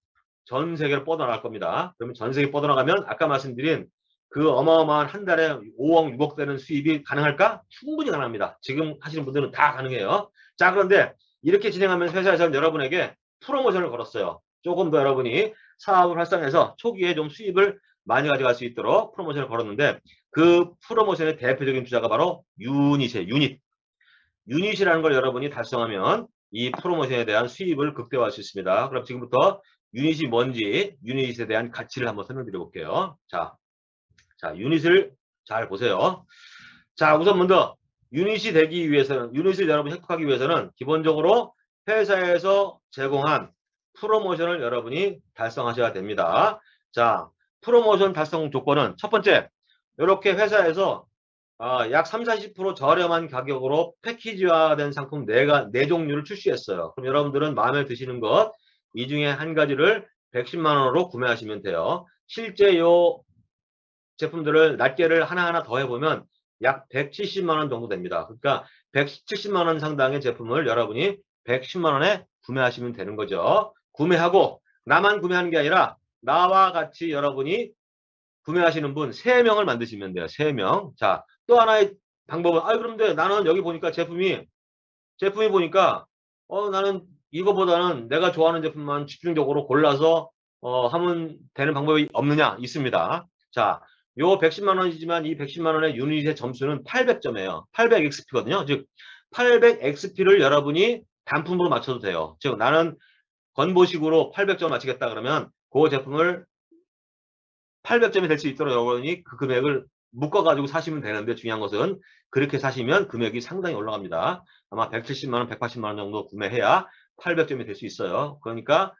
뻗어나갈 겁니다. 그러면 전 세계 뻗어나가면 아까 말씀드린 그 어마어마한 한 달에 5억, 6억 되는 수입이 가능할까? 충분히 가능합니다. 지금 하시는 분들은 다 가능해요. 자, 그런데 이렇게 진행하면서 회사에서는 여러분에게 프로모션을 걸었어요. 조금 더 여러분이 사업을 활성해서 초기에 좀 수입을 많이 가져갈 수 있도록 프로모션을 걸었는데 그 프로모션의 대표적인 주자가 바로 유닛이에요. 유닛이라는 걸 여러분이 달성하면 이 프로모션에 대한 수입을 극대화할 수 있습니다. 그럼 지금부터 유닛이 뭔지 유닛에 대한 가치를 한번 설명드려 볼게요. 자, 유닛을 잘 보세요. 자, 우선 먼저 유닛이 되기 위해서는 유닛을 여러분이 획득하기 위해서는 기본적으로 회사에서 제공한 프로모션을 여러분이 달성하셔야 됩니다. 자, 프로모션 달성 조건은 첫 번째, 이렇게 회사에서 약 30~40% 저렴한 가격으로 패키지화된 상품 4종류를 출시했어요. 그럼 여러분들은 마음에 드시는 것, 이 중에 한 가지를 110만 원으로 구매하시면 돼요. 실제 요 제품들을 낱개를 하나하나 더해보면 약 170만 원 정도 됩니다. 그러니까 170만 원 상당의 제품을 여러분이 110만 원에 구매하시면 되는 거죠. 구매하고 나만 구매하는 게 아니라 나와 같이 여러분이 구매하시는 분 3명을 만드시면 돼요. 3명. 자, 또 하나의 방법은 그런데 나는 여기 보니까 제품이 보니까 나는 이거보다는 내가 좋아하는 제품만 집중적으로 골라서 하면 되는 방법이 없느냐? 있습니다. 자, 요 110만 원이지만 이 110만 원의 유닛의 점수는 800점이에요. 800XP거든요. 즉 800XP를 여러분이 단품으로 맞춰도 돼요. 즉 나는 건보식으로 800점 맞추겠다 그러면 그 제품을 800점이 될 수 있도록 여러분이 그 금액을 묶어가지고 사시면 되는데 중요한 것은 그렇게 사시면 금액이 상당히 올라갑니다. 아마 170만 원, 180만 원 정도 구매해야 800점이 될 수 있어요. 그러니까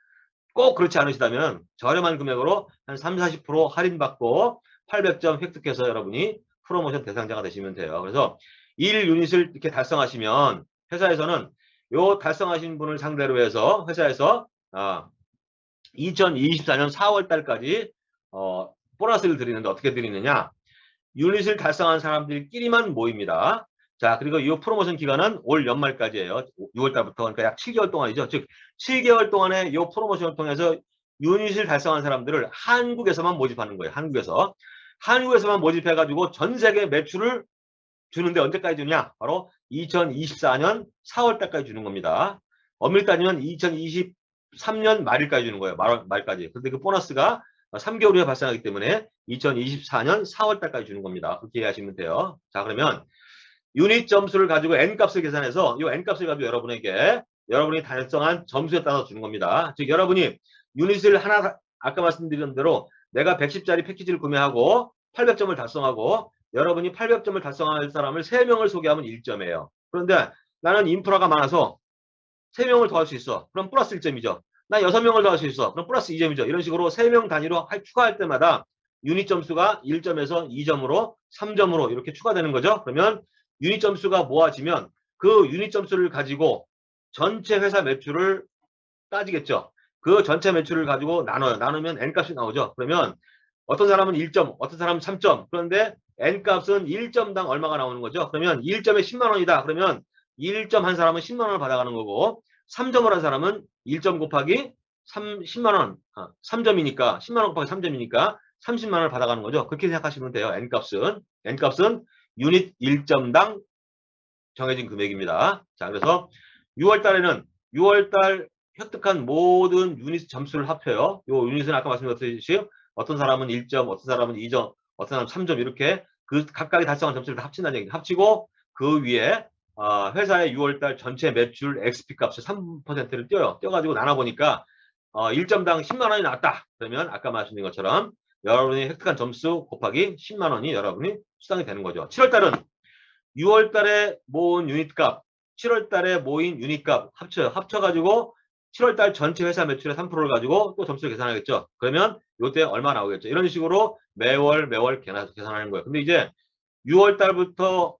꼭 그렇지 않으시다면 저렴한 금액으로 한 30~40% 할인받고 800점 획득해서 여러분이 프로모션 대상자가 되시면 돼요. 그래서 1유닛을 이렇게 달성하시면 회사에서는 요 달성하신 분을 상대로 해서 회사에서 2024년 4월 달까지 보너스를 드리는데 어떻게 드리느냐? 유닛을 달성한 사람들끼리만 모입니다. 자, 그리고 이 프로모션 기간은 올 연말까지예요. 6월 달부터. 그러니까 약 7개월 동안이죠. 즉 7개월 동안에 이 프로모션을 통해서 유닛을 달성한 사람들을 한국에서만 모집하는 거예요. 한국에서만 모집해가지고 전 세계 매출을 주는데 언제까지 주냐? 바로 2024년 4월 달까지 주는 겁니다. 엄밀히 따지면 2023년 말일까지 주는 거예요. 말까지. 근데 그 보너스가 3개월 후에 발생하기 때문에 2024년 4월 달까지 주는 겁니다. 그렇게 이해하시면 돼요. 자, 그러면 유닛 점수를 가지고 N값을 계산해서 이 N값을 가지고 여러분이 달성한 점수에 따라서 주는 겁니다. 즉 여러분이 유닛을 하나 아까 말씀드린 대로 내가 110짜리 패키지를 구매하고 800점을 달성하고 여러분이 800점을 달성할 사람을 3명을 소개하면 1점이에요. 그런데 나는 인프라가 많아서 3명을 더 할 수 있어. 그럼 플러스 1점이죠. 나 6명을 더 할 수 있어. 그럼 플러스 2점이죠. 이런 식으로 3명 단위로 추가할 때마다 유닛 점수가 1점에서 2점으로 3점으로 이렇게 추가되는 거죠. 그러면 유닛 점수가 모아지면 그 유닛 점수를 가지고 전체 회사 매출을 따지겠죠. 그 전체 매출을 가지고 나눠요. 나누면 N값이 나오죠. 그러면 어떤 사람은 1점, 어떤 사람은 3점. 그런데 N값은 1점당 얼마가 나오는 거죠. 그러면 1점에 10만 원이다. 그러면 1점 한 사람은 10만 원을 받아가는 거고 3점을 한 사람은 1점 곱하기 10만 원, 3점이니까 10만 원 곱하기 3점이니까 30만 원을 받아가는 거죠. 그렇게 생각하시면 돼요. N값은 유닛 1점당 정해진 금액입니다. 자, 그래서 6월 달에는 6월 달 획득한 모든 유닛 점수를 합쳐요. 요 유닛은 아까 말씀드렸듯이 어떤 사람은 1점, 어떤 사람은 2점, 어떤 사람은 3점 이렇게 그 각각의 달성한 점수를 다 합친다는 얘기죠. 합치고 그 위에 회사의 6월달 전체 매출 XP 값을 3%를 떼어가지고 나눠보니까 1점당 10만 원이 나왔다. 그러면 아까 말씀드린 것처럼 여러분이 획득한 점수 곱하기 10만 원이 여러분이 수당이 되는 거죠. 7월달은 6월달에 모은 유닛값, 7월달에 모인 유닛값 합쳐가지고 7월달 전체 회사 매출의 3%를 가지고 또 점수를 계산하겠죠. 그러면 이때 얼마 나오겠죠. 이런 식으로 매월 계산하는 거예요. 근데 이제 6월달부터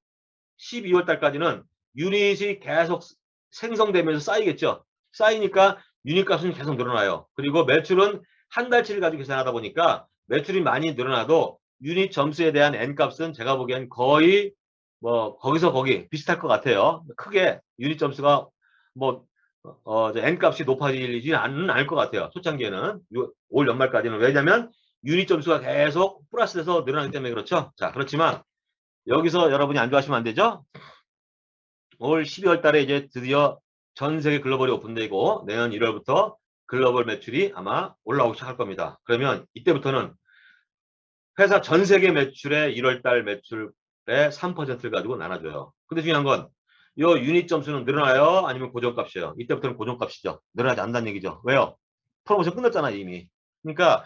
12월달까지는 유닛이 계속 생성되면서 쌓이겠죠. 쌓이니까 유닛값은 계속 늘어나요. 그리고 매출은 한 달치를 가지고 계산하다 보니까 매출이 많이 늘어나도 유닛 점수에 대한 N값은 제가 보기엔 거의 뭐 거기서 거기 비슷할 것 같아요. 크게 유닛 점수가 뭐 N값이 높아지지 않을 것 같아요. 초창기에는 올 연말까지는. 왜냐하면 유닛 점수가 계속 플러스돼서 늘어나기 때문에 그렇죠. 자, 그렇지만 여기서 여러분이 안 좋아하시면 안 되죠. 올 12월 달에 이제 드디어 전 세계 글로벌이 오픈되고 내년 1월부터 글로벌 매출이 아마 올라오기 시작할 겁니다. 그러면 이때부터는 회사 전 세계 매출의 1월 달 매출의 3%를 가지고 나눠줘요. 근데 중요한 건 이 유닛 점수는 늘어나요? 아니면 고정값이에요? 이때부터는 고정값이죠. 늘어나지 않는다는 얘기죠. 왜요? 프로모션 끝났잖아 이미. 그러니까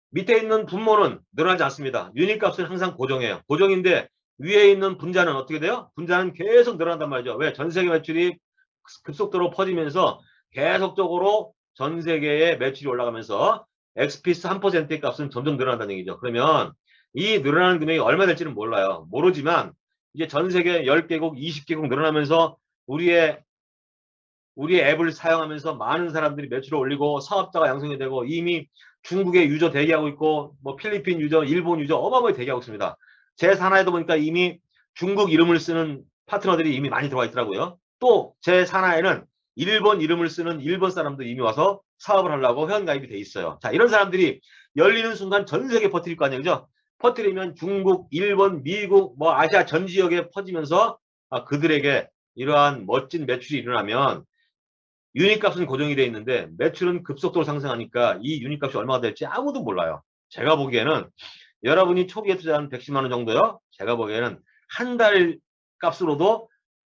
밑에 있는 분모는 늘어나지 않습니다. 유닛 값은 항상 고정이에요. 고정인데 위에 있는 분자는 어떻게 돼요? 분자는 계속 늘어난단 말이죠. 왜? 전 세계 매출이 급속도로 퍼지면서 계속적으로 전 세계의 매출이 올라가면서 XP 3%의 값은 점점 늘어난다는 얘기죠. 그러면 이 늘어나는 금액이 얼마 될지는 몰라요. 모르지만 이제 전 세계 10개국, 20개국 늘어나면서 우리의 앱을 사용하면서 많은 사람들이 매출을 올리고 사업자가 양성이 되고 이미 중국의 유저 대기하고 있고 뭐 필리핀 유저, 일본 유저 어마어마하게 대기하고 있습니다. 제 산하에도 보니까 이미 중국 이름을 쓰는 파트너들이 이미 많이 들어와 있더라고요. 또 제 산하에는 일본 이름을 쓰는 일본 사람도 이미 와서 사업을 하려고 회원가입이 돼 있어요. 자, 이런 사람들이 열리는 순간 전 세계에 퍼뜨릴 거 아니에요. 그죠? 퍼뜨리면 중국, 일본, 미국, 뭐 아시아 전 지역에 퍼지면서 그들에게 이러한 멋진 매출이 일어나면 유닛 값은 고정이 되어 있는데 매출은 급속도로 상승하니까 이 유닛 값이 얼마가 될지 아무도 몰라요. 제가 보기에는 여러분이 초기에 투자한 110만 원 정도요. 제가 보기에는 한 달 값으로도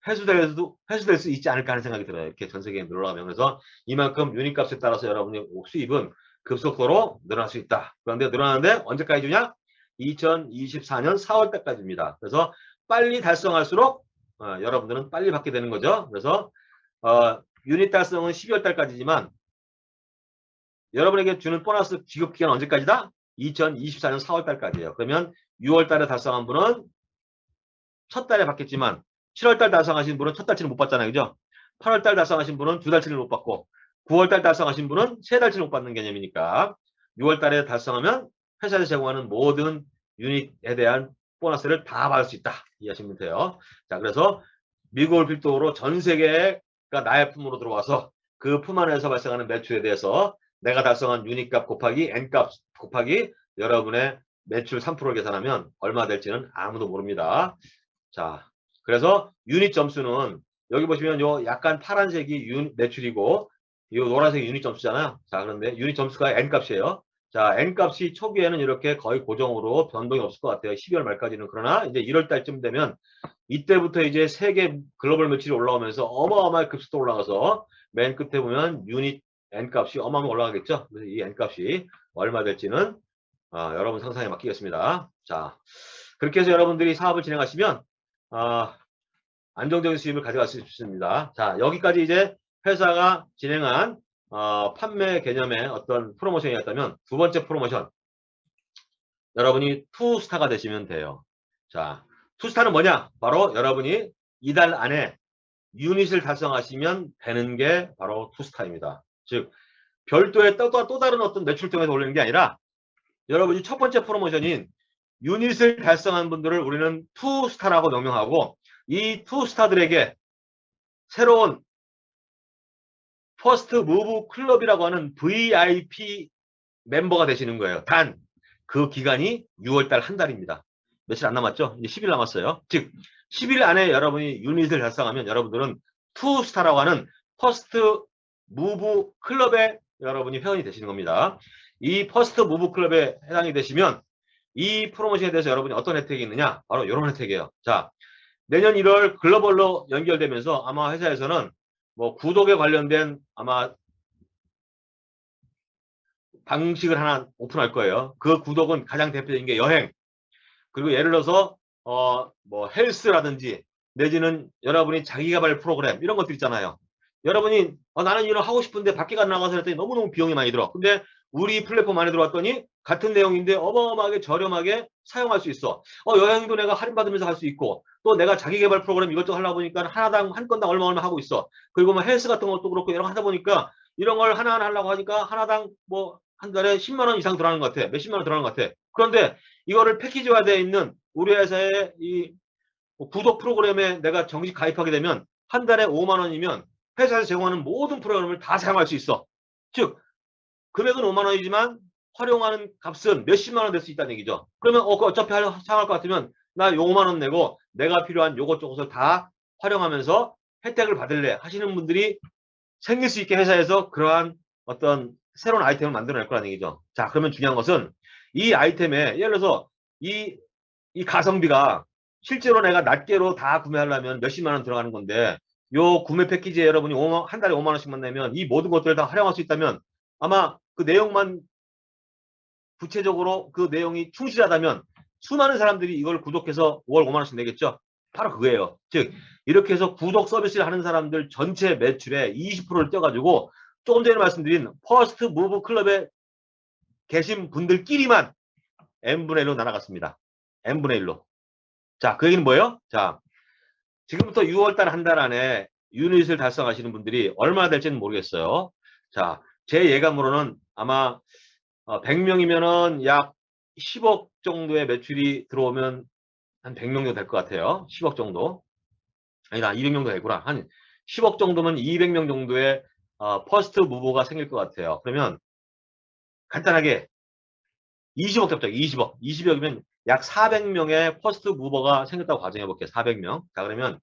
회수될 수 있지 않을까 하는 생각이 들어요. 이렇게 전 세계에 늘어나면. 그래서 이만큼 유닛 값에 따라서 여러분의 수입은 급속도로 늘어날 수 있다. 그런데 늘어나는데 언제까지 주냐? 2024년 4월 달까지입니다. 그래서 빨리 달성할수록 여러분들은 빨리 받게 되는 거죠. 그래서 유닛 달성은 12월 달까지지만 여러분에게 주는 보너스 지급 기간 언제까지다? 2024년 4월 달까지예요. 그러면 6월 달에 달성한 분은 첫 달에 받겠지만 7월 달 달성하신 분은 첫 달치는 못 받잖아요. 그죠? 8월 달 달성하신 분은 두 달치를 못 받고 9월 달 달성하신 분은 세 달치를 못 받는 개념이니까 6월 달에 달성하면 회사에서 제공하는 모든 유닛에 대한 보너스를 다 받을 수 있다. 이해하시면 돼요. 자, 그래서 미국을 필두로 전 세계가 나의 품으로 들어와서 그 품 안에서 발생하는 매출에 대해서 내가 달성한 유닛값 곱하기 N값 곱하기 여러분의 매출 3%를 계산하면 얼마 될지는 아무도 모릅니다. 자, 그래서 유닛 점수는 여기 보시면 요 약간 파란색이 매출이고 이 노란색이 유닛 점수잖아요. 자, 그런데 유닛 점수가 N값이에요. 자, N값이 초기에는 이렇게 거의 고정으로 변동이 없을 것 같아요. 12월 말까지는. 그러나 이제 1월 달쯤 되면 이때부터 이제 세계 글로벌 매출이 올라오면서 어마어마하게 급속도로 올라가서 맨 끝에 보면 유닛 N값이 어마어마하게 올라가겠죠. 그래서 이 N값이 얼마 될지는 여러분 상상에 맡기겠습니다. 자, 그렇게 해서 여러분들이 사업을 진행하시면 안정적인 수입을 가져갈 수 있습니다. 자, 여기까지 이제 회사가 진행한 판매 개념의 어떤 프로모션이었다면 두 번째 프로모션 여러분이 투스타가 되시면 돼요. 자, 투스타는 뭐냐? 바로 여러분이 이달 안에 유닛을 달성하시면 되는 게 바로 투스타입니다. 즉 별도의 또 다른 어떤 매출 통해서 올리는 게 아니라 여러분이 첫 번째 프로모션인 유닛을 달성한 분들을 우리는 투스타라고 명명하고 이 투스타들에게 새로운 퍼스트 무브 클럽이라고 하는 VIP 멤버가 되시는 거예요. 단 그 기간이 6월달 한 달입니다. 며칠 안 남았죠? 이제 10일 남았어요. 즉 10일 안에 여러분이 유닛을 달성하면 여러분들은 투스타라고 하는 퍼스트 무브 클럽에 여러분이 회원이 되시는 겁니다. 이 퍼스트 무브 클럽에 해당이 되시면 이 프로모션에 대해서 여러분이 어떤 혜택이 있느냐? 바로 이런 혜택이에요. 자, 내년 1월 글로벌로 연결되면서 아마 회사에서는 뭐 구독에 관련된 아마 방식을 하나 오픈할 거예요. 그 구독은 가장 대표적인 게 여행, 그리고 예를 들어서 뭐 헬스라든지 내지는 여러분이 자기개발 프로그램 이런 것들 있잖아요. 여러분이 나는 이런 하고 싶은데 밖에 가 나가서 했더니 너무너무 비용이 많이 들어. 근데 우리 플랫폼 안에 들어왔더니 같은 내용인데 어마어마하게 저렴하게 사용할 수 있어. 여행도 내가 할인받으면서 할 수 있고, 또 내가 자기개발 프로그램 이것저것 하려고 보니까 하나당 한 건당 얼마 하고 있어. 그리고 뭐 헬스 같은 것도 그렇고 이런 거 하다 보니까 이런 걸 하나하나 하려고 하니까 하나당 뭐 한 달에 10만 원 이상 들어가는 것 같아. 몇십만 원 들어가는 것 같아. 그런데 이거를 패키지화되어 있는 우리 회사의 이 구독 프로그램에 내가 정식 가입하게 되면 한 달에 5만 원이면 회사에서 제공하는 모든 프로그램을 다 사용할 수 있어. 즉 금액은 5만 원이지만 활용하는 값은 몇십만 원 될 수 있다는 얘기죠. 그러면 어차피 사용할 것 같으면 나 요 5만 원 내고 내가 필요한 요것 저것을 다 활용하면서 혜택을 받을래 하시는 분들이 생길 수 있게 회사에서 그러한 어떤 새로운 아이템을 만들어낼 거라는 얘기죠. 자, 그러면 중요한 것은 이 아이템에 예를 들어서 이 가성비가 실제로 내가 낱개로 다 구매하려면 몇십만 원 들어가는 건데 요 구매 패키지에 여러분이 한 달에 5만 원씩만 내면 이 모든 것들을 다 활용할 수 있다면 아마 그 내용만 구체적으로 그 내용이 충실하다면 수많은 사람들이 이걸 구독해서 월 5만 원씩 내겠죠. 바로 그거예요. 즉 이렇게 해서 구독 서비스를 하는 사람들 전체 매출의 20%를 떼가지고 조금 전에 말씀드린 퍼스트 무브 클럽에 계신 분들끼리만 n분의 1로 날아갔습니다. n분의 1로. 자, 그 얘기는 뭐예요? 자, 지금부터 6월달 한 달 안에 유닛을 달성하시는 분들이 얼마나 될지는 모르겠어요. 자, 제 예감으로는 아마 100명이면은 약 10억 정도의 매출이 들어오면 한 100명 정도 될 것 같아요. 10억 정도. 아니다, 200명 정도 되구나. 한 10억 정도면 200명 정도의 퍼스트 무버가 생길 것 같아요. 그러면 간단하게 20억 잡자. 20억. 20억이면 약 400명의 퍼스트 무버가 생겼다고 가정해 볼게요. 400명. 자, 그러면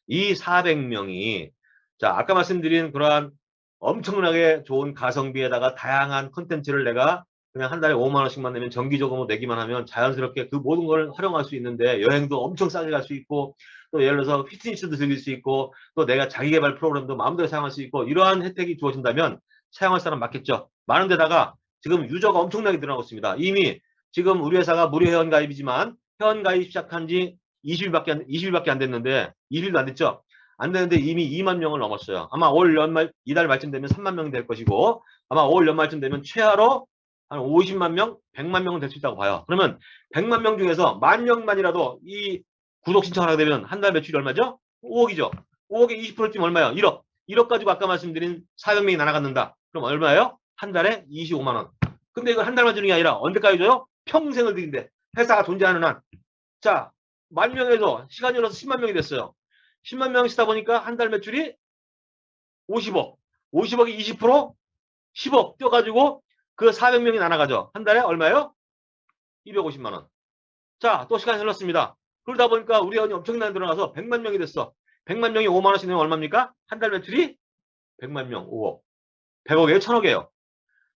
이 400명이 자, 아까 말씀드린 그러한 엄청나게 좋은 가성비에다가 다양한 콘텐츠를 내가 그냥 한 달에 5만 원씩만 내면 정기적으로 내기만 하면 자연스럽게 그 모든 걸 활용할 수 있는데 여행도 엄청 싸게 갈 수 있고 또 예를 들어서 피트니스도 즐길 수 있고 또 내가 자기개발 프로그램도 마음대로 사용할 수 있고 이러한 혜택이 주어진다면 사용할 사람 많겠죠. 많은 데다가 지금 유저가 엄청나게 늘어나고 있습니다. 이미 지금 우리 회사가 무료 회원가입이지만 회원가입 시작한 지 20일밖에 안 됐는데 20일도 안 됐죠. 안 되는데 이미 2만 명을 넘었어요. 아마 올 연말 이달 말쯤 되면 3만 명이 될 것이고 아마 올 연말쯤 되면 최하로 한 50만 명, 100만 명은 될 수 있다고 봐요. 그러면 100만 명 중에서 만 명만이라도 이 구독 신청을 하게 되면 한 달 매출이 얼마죠? 5억이죠. 5억에 20%쯤 얼마예요? 1억. 1억 가지고 아까 말씀드린 400명이 나눠갔는다. 그럼 얼마예요? 한 달에 25만 원. 근데 이걸 한 달만 주는 게 아니라 언제까지 줘요? 평생을 드린대. 회사가 존재하는 한. 자, 만 명에서 시간이 흘러서 10만 명이 됐어요. 10만 명이 쓰다 보니까 한 달 매출이 50억. 50억이 20%? 10억 뛰어가지고 그 400명이 나눠가죠. 한 달에 얼마예요? 250만 원. 자, 또 시간이 흘렀습니다. 그러다 보니까 우리 회원이 엄청나게 늘어나서 100만 명이 됐어. 100만 명이 5만 원씩 내면 얼마입니까? 한 달 매출이 100만 명, 5억. 100억에 1000억이에요.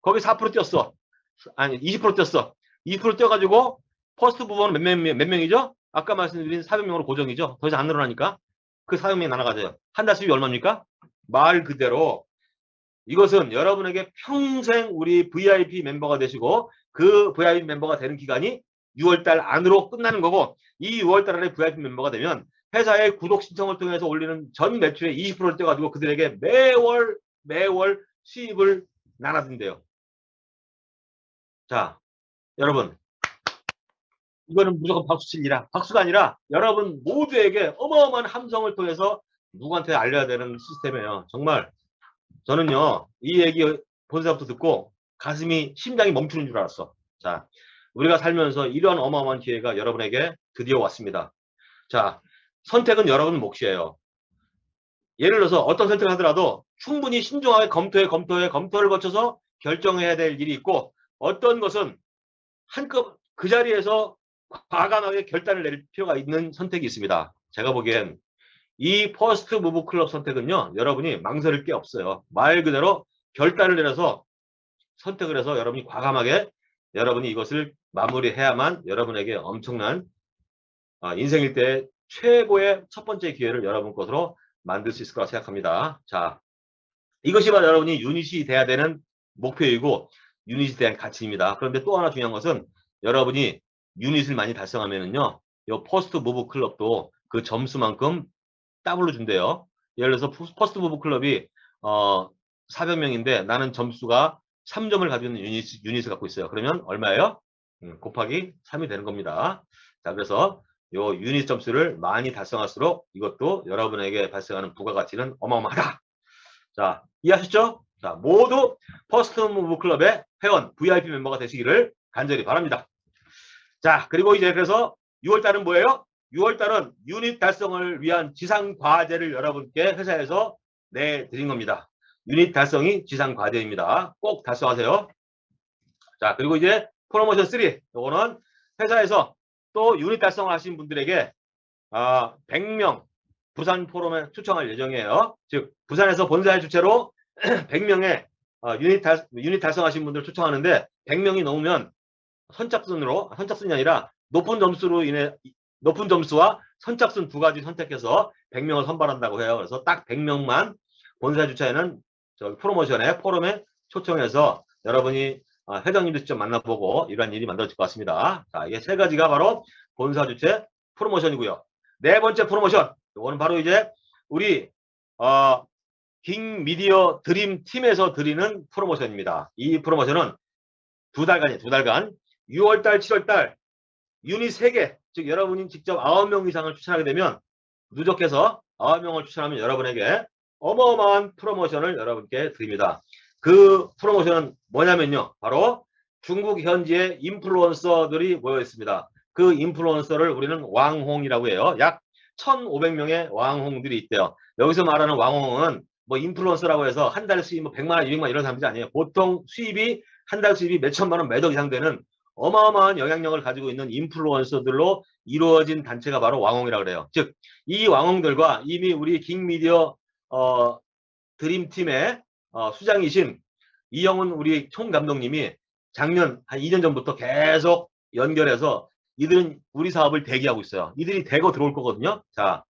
거기 4% 뛰었어. 아니, 20% 뛰었어. 20% 뛰어가지고 퍼스트 부분은 몇 명이죠? 아까 말씀드린 400명으로 고정이죠. 더 이상 안 늘어나니까. 그 400명이 나눠가져요. 한 달 수입이 얼마입니까? 말 그대로 이것은 여러분에게 평생 우리 VIP 멤버가 되시고 그 VIP 멤버가 되는 기간이 6월달 안으로 끝나는 거고 이 6월달 안에 VIP 멤버가 되면 회사의 구독 신청을 통해서 올리는 전 매출의 20%를 떼가지고 그들에게 매월 수입을 나눠준대요. 자, 여러분 이거는 무조건 박수 칠리라. 박수가 아니라 여러분 모두에게 어마어마한 함성을 통해서 누구한테 알려야 되는 시스템이에요. 정말 저는요 이 얘기 본사부터 듣고 가슴이 심장이 멈추는 줄 알았어. 자, 우리가 살면서 이런 어마어마한 기회가 여러분에게 드디어 왔습니다. 자, 선택은 여러분 몫이에요. 예를 들어서 어떤 선택을 하더라도 충분히 신중하게 검토를 거쳐서 결정해야 될 일이 있고 어떤 것은 한껏 그 자리에서 과감하게 결단을 내릴 필요가 있는 선택이 있습니다. 제가 보기엔 이 퍼스트 무브 클럽 선택은요. 여러분이 망설일 게 없어요. 말 그대로 결단을 내려서 선택을 해서 여러분이 과감하게 여러분이 이것을 마무리해야만 여러분에게 엄청난 인생 일대의 최고의 첫 번째 기회를 여러분 것으로 만들 수 있을 거라 생각합니다. 자, 이것이 바로 여러분이 유닛이 돼야 되는 목표이고 유닛에 대한 가치입니다. 그런데 또 하나 중요한 것은 여러분이 유닛을 많이 달성하면은요, 요 퍼스트 무브 클럽도 그 점수만큼 더블로 준대요. 예를 들어서 퍼스트 무브 클럽이 400명인데 나는 점수가 3점을 가지고 있는 유닛을 갖고 있어요. 그러면 얼마예요? 곱하기 3이 되는 겁니다. 자, 그래서 요 유닛 점수를 많이 달성할수록 이것도 여러분에게 발생하는 부가가치는 어마어마하다. 자, 이해하셨죠? 자, 모두 퍼스트 무브 클럽의 회원, VIP 멤버가 되시기를 간절히 바랍니다. 자, 그리고 이제 그래서 6월달은 뭐예요? 6월달은 유닛 달성을 위한 지상 과제를 여러분께 회사에서 내드린 겁니다. 유닛 달성이 지상 과제입니다. 꼭 달성하세요. 자, 그리고 이제 프로모션 3. 이거는 회사에서 또 유닛 달성을 하신 분들에게 100명 부산 포럼에 초청할 예정이에요. 즉 부산에서 본사의 주최로 100명의 유닛 달성하신 분들 초청하는데 100명이 넘으면 선착순이 아니라 높은 점수와 선착순 두 가지 선택해서 100명을 선발한다고 해요. 그래서 딱 100명만 본사 주최에는 프로모션에 포럼에 초청해서 여러분이 회장님도 직접 만나보고 이러한 일이 만들어질 것 같습니다. 자, 이게 세 가지가 바로 본사 주최 프로모션이고요. 네 번째 프로모션, 이거는 바로 이제 우리 킹미디어 드림 팀에서 드리는 프로모션입니다. 이 프로모션은 두 달간 6월달, 7월달 유닛 3개, 즉 여러분이 직접 9명 이상을 추천하게 되면 누적해서 9명을 추천하면 여러분에게 어마어마한 프로모션을 여러분께 드립니다. 그 프로모션은 뭐냐면요, 바로 중국 현지의 인플루언서들이 모여 있습니다. 그 인플루언서를 우리는 왕홍이라고 해요. 약 1,500명의 왕홍들이 있대요. 여기서 말하는 왕홍은 뭐 인플루언서라고 해서 한 달 수입 뭐 100만 원, 200만 원 이런 사람들이 아니에요. 보통 수입이 한 달 수입이 몇 천만 원, 몇 억 이상 되는 어마어마한 영향력을 가지고 있는 인플루언서들로 이루어진 단체가 바로 왕홍이라고 그래요. 즉, 이 왕홍들과 이미 우리 킹미디어 드림팀의 수장이신 이영훈 우리 총감독님이 작년 한 2년 전부터 계속 연결해서 이들은 우리 사업을 대기하고 있어요. 이들이 대거 들어올 거거든요. 자,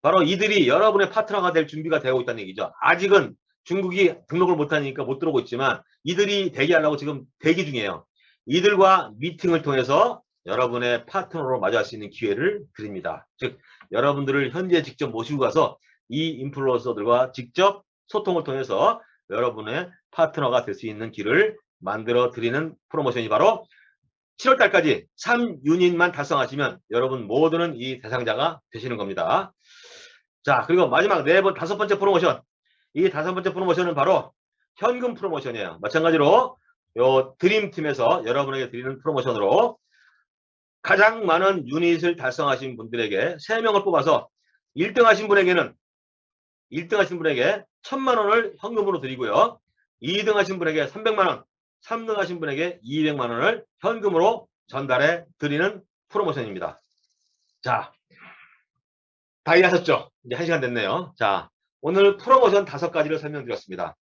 바로 이들이 여러분의 파트너가 될 준비가 되고 있다는 얘기죠. 아직은 중국이 등록을 못하니까 못 들어오고 있지만 이들이 대기하려고 지금 대기 중이에요. 이들과 미팅을 통해서 여러분의 파트너로 맞이할 수 있는 기회를 드립니다. 즉 여러분들을 현지에 직접 모시고 가서 이 인플루언서들과 직접 소통을 통해서 여러분의 파트너가 될 수 있는 길을 만들어 드리는 프로모션이 바로 7월달까지 3유닛만 달성하시면 여러분 모두는 이 대상자가 되시는 겁니다. 자, 그리고 마지막 다섯 번째 프로모션. 이 다섯 번째 프로모션은 바로 현금 프로모션이에요. 마찬가지로 요 드림팀에서 여러분에게 드리는 프로모션으로 가장 많은 유닛을 달성하신 분들에게 3명을 뽑아서 1등 하신 분에게 1,000만 원을 현금으로 드리고요. 2등 하신 분에게 300만 원, 3등 하신 분에게 200만 원을 현금으로 전달해 드리는 프로모션입니다. 자, 다 이해하셨죠? 이제 1시간 됐네요. 자, 오늘 프로모션 5가지를 설명드렸습니다.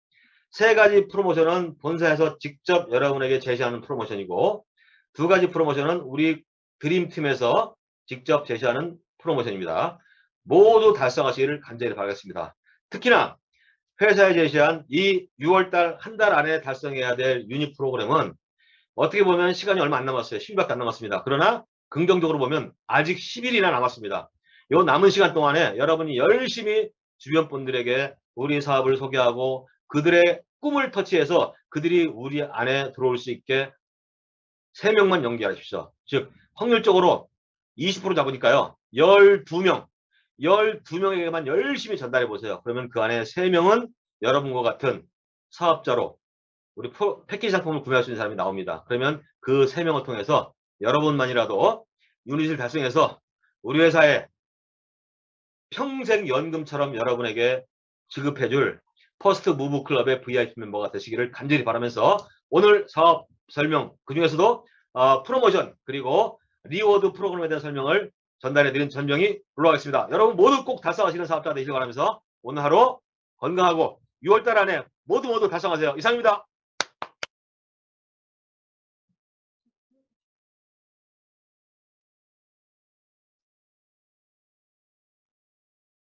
3가지 프로모션은 본사에서 직접 여러분에게 제시하는 프로모션이고 2가지 프로모션은 우리 드림팀에서 직접 제시하는 프로모션입니다. 모두 달성하시기를 간절히 바라겠습니다. 특히나 회사에 제시한 이 6월달 한 달 안에 달성해야 될 유닛 프로그램은 어떻게 보면 시간이 얼마 안 남았어요. 10일밖에 안 남았습니다. 그러나 긍정적으로 보면 아직 10일이나 남았습니다. 이 남은 시간 동안에 여러분이 열심히 주변 분들에게 우리 사업을 소개하고 그들의 꿈을 터치해서 그들이 우리 안에 들어올 수 있게 3명만 연기하십시오. 즉 확률적으로 20% 잡으니까요. 12명에게만 열심히 전달해 보세요. 그러면 그 안에 3명은 여러분과 같은 사업자로 우리 패키지 상품을 구매할 수 있는 사람이 나옵니다. 그러면 그 3명을 통해서 여러분만이라도 유닛을 달성해서 우리 회사에 평생 연금처럼 여러분에게 지급해줄 퍼스트 무브 클럽의 VIP 멤버가 되시기를 간절히 바라면서 오늘 사업 설명, 그 중에서도 프로모션 그리고 리워드 프로그램에 대한 설명을 전달해드린 전병이 올라가겠습니다. 여러분 모두 꼭 달성하시는 사업자가 되시길 바라면서 오늘 하루 건강하고 6월달 안에 모두 달성하세요. 이상입니다.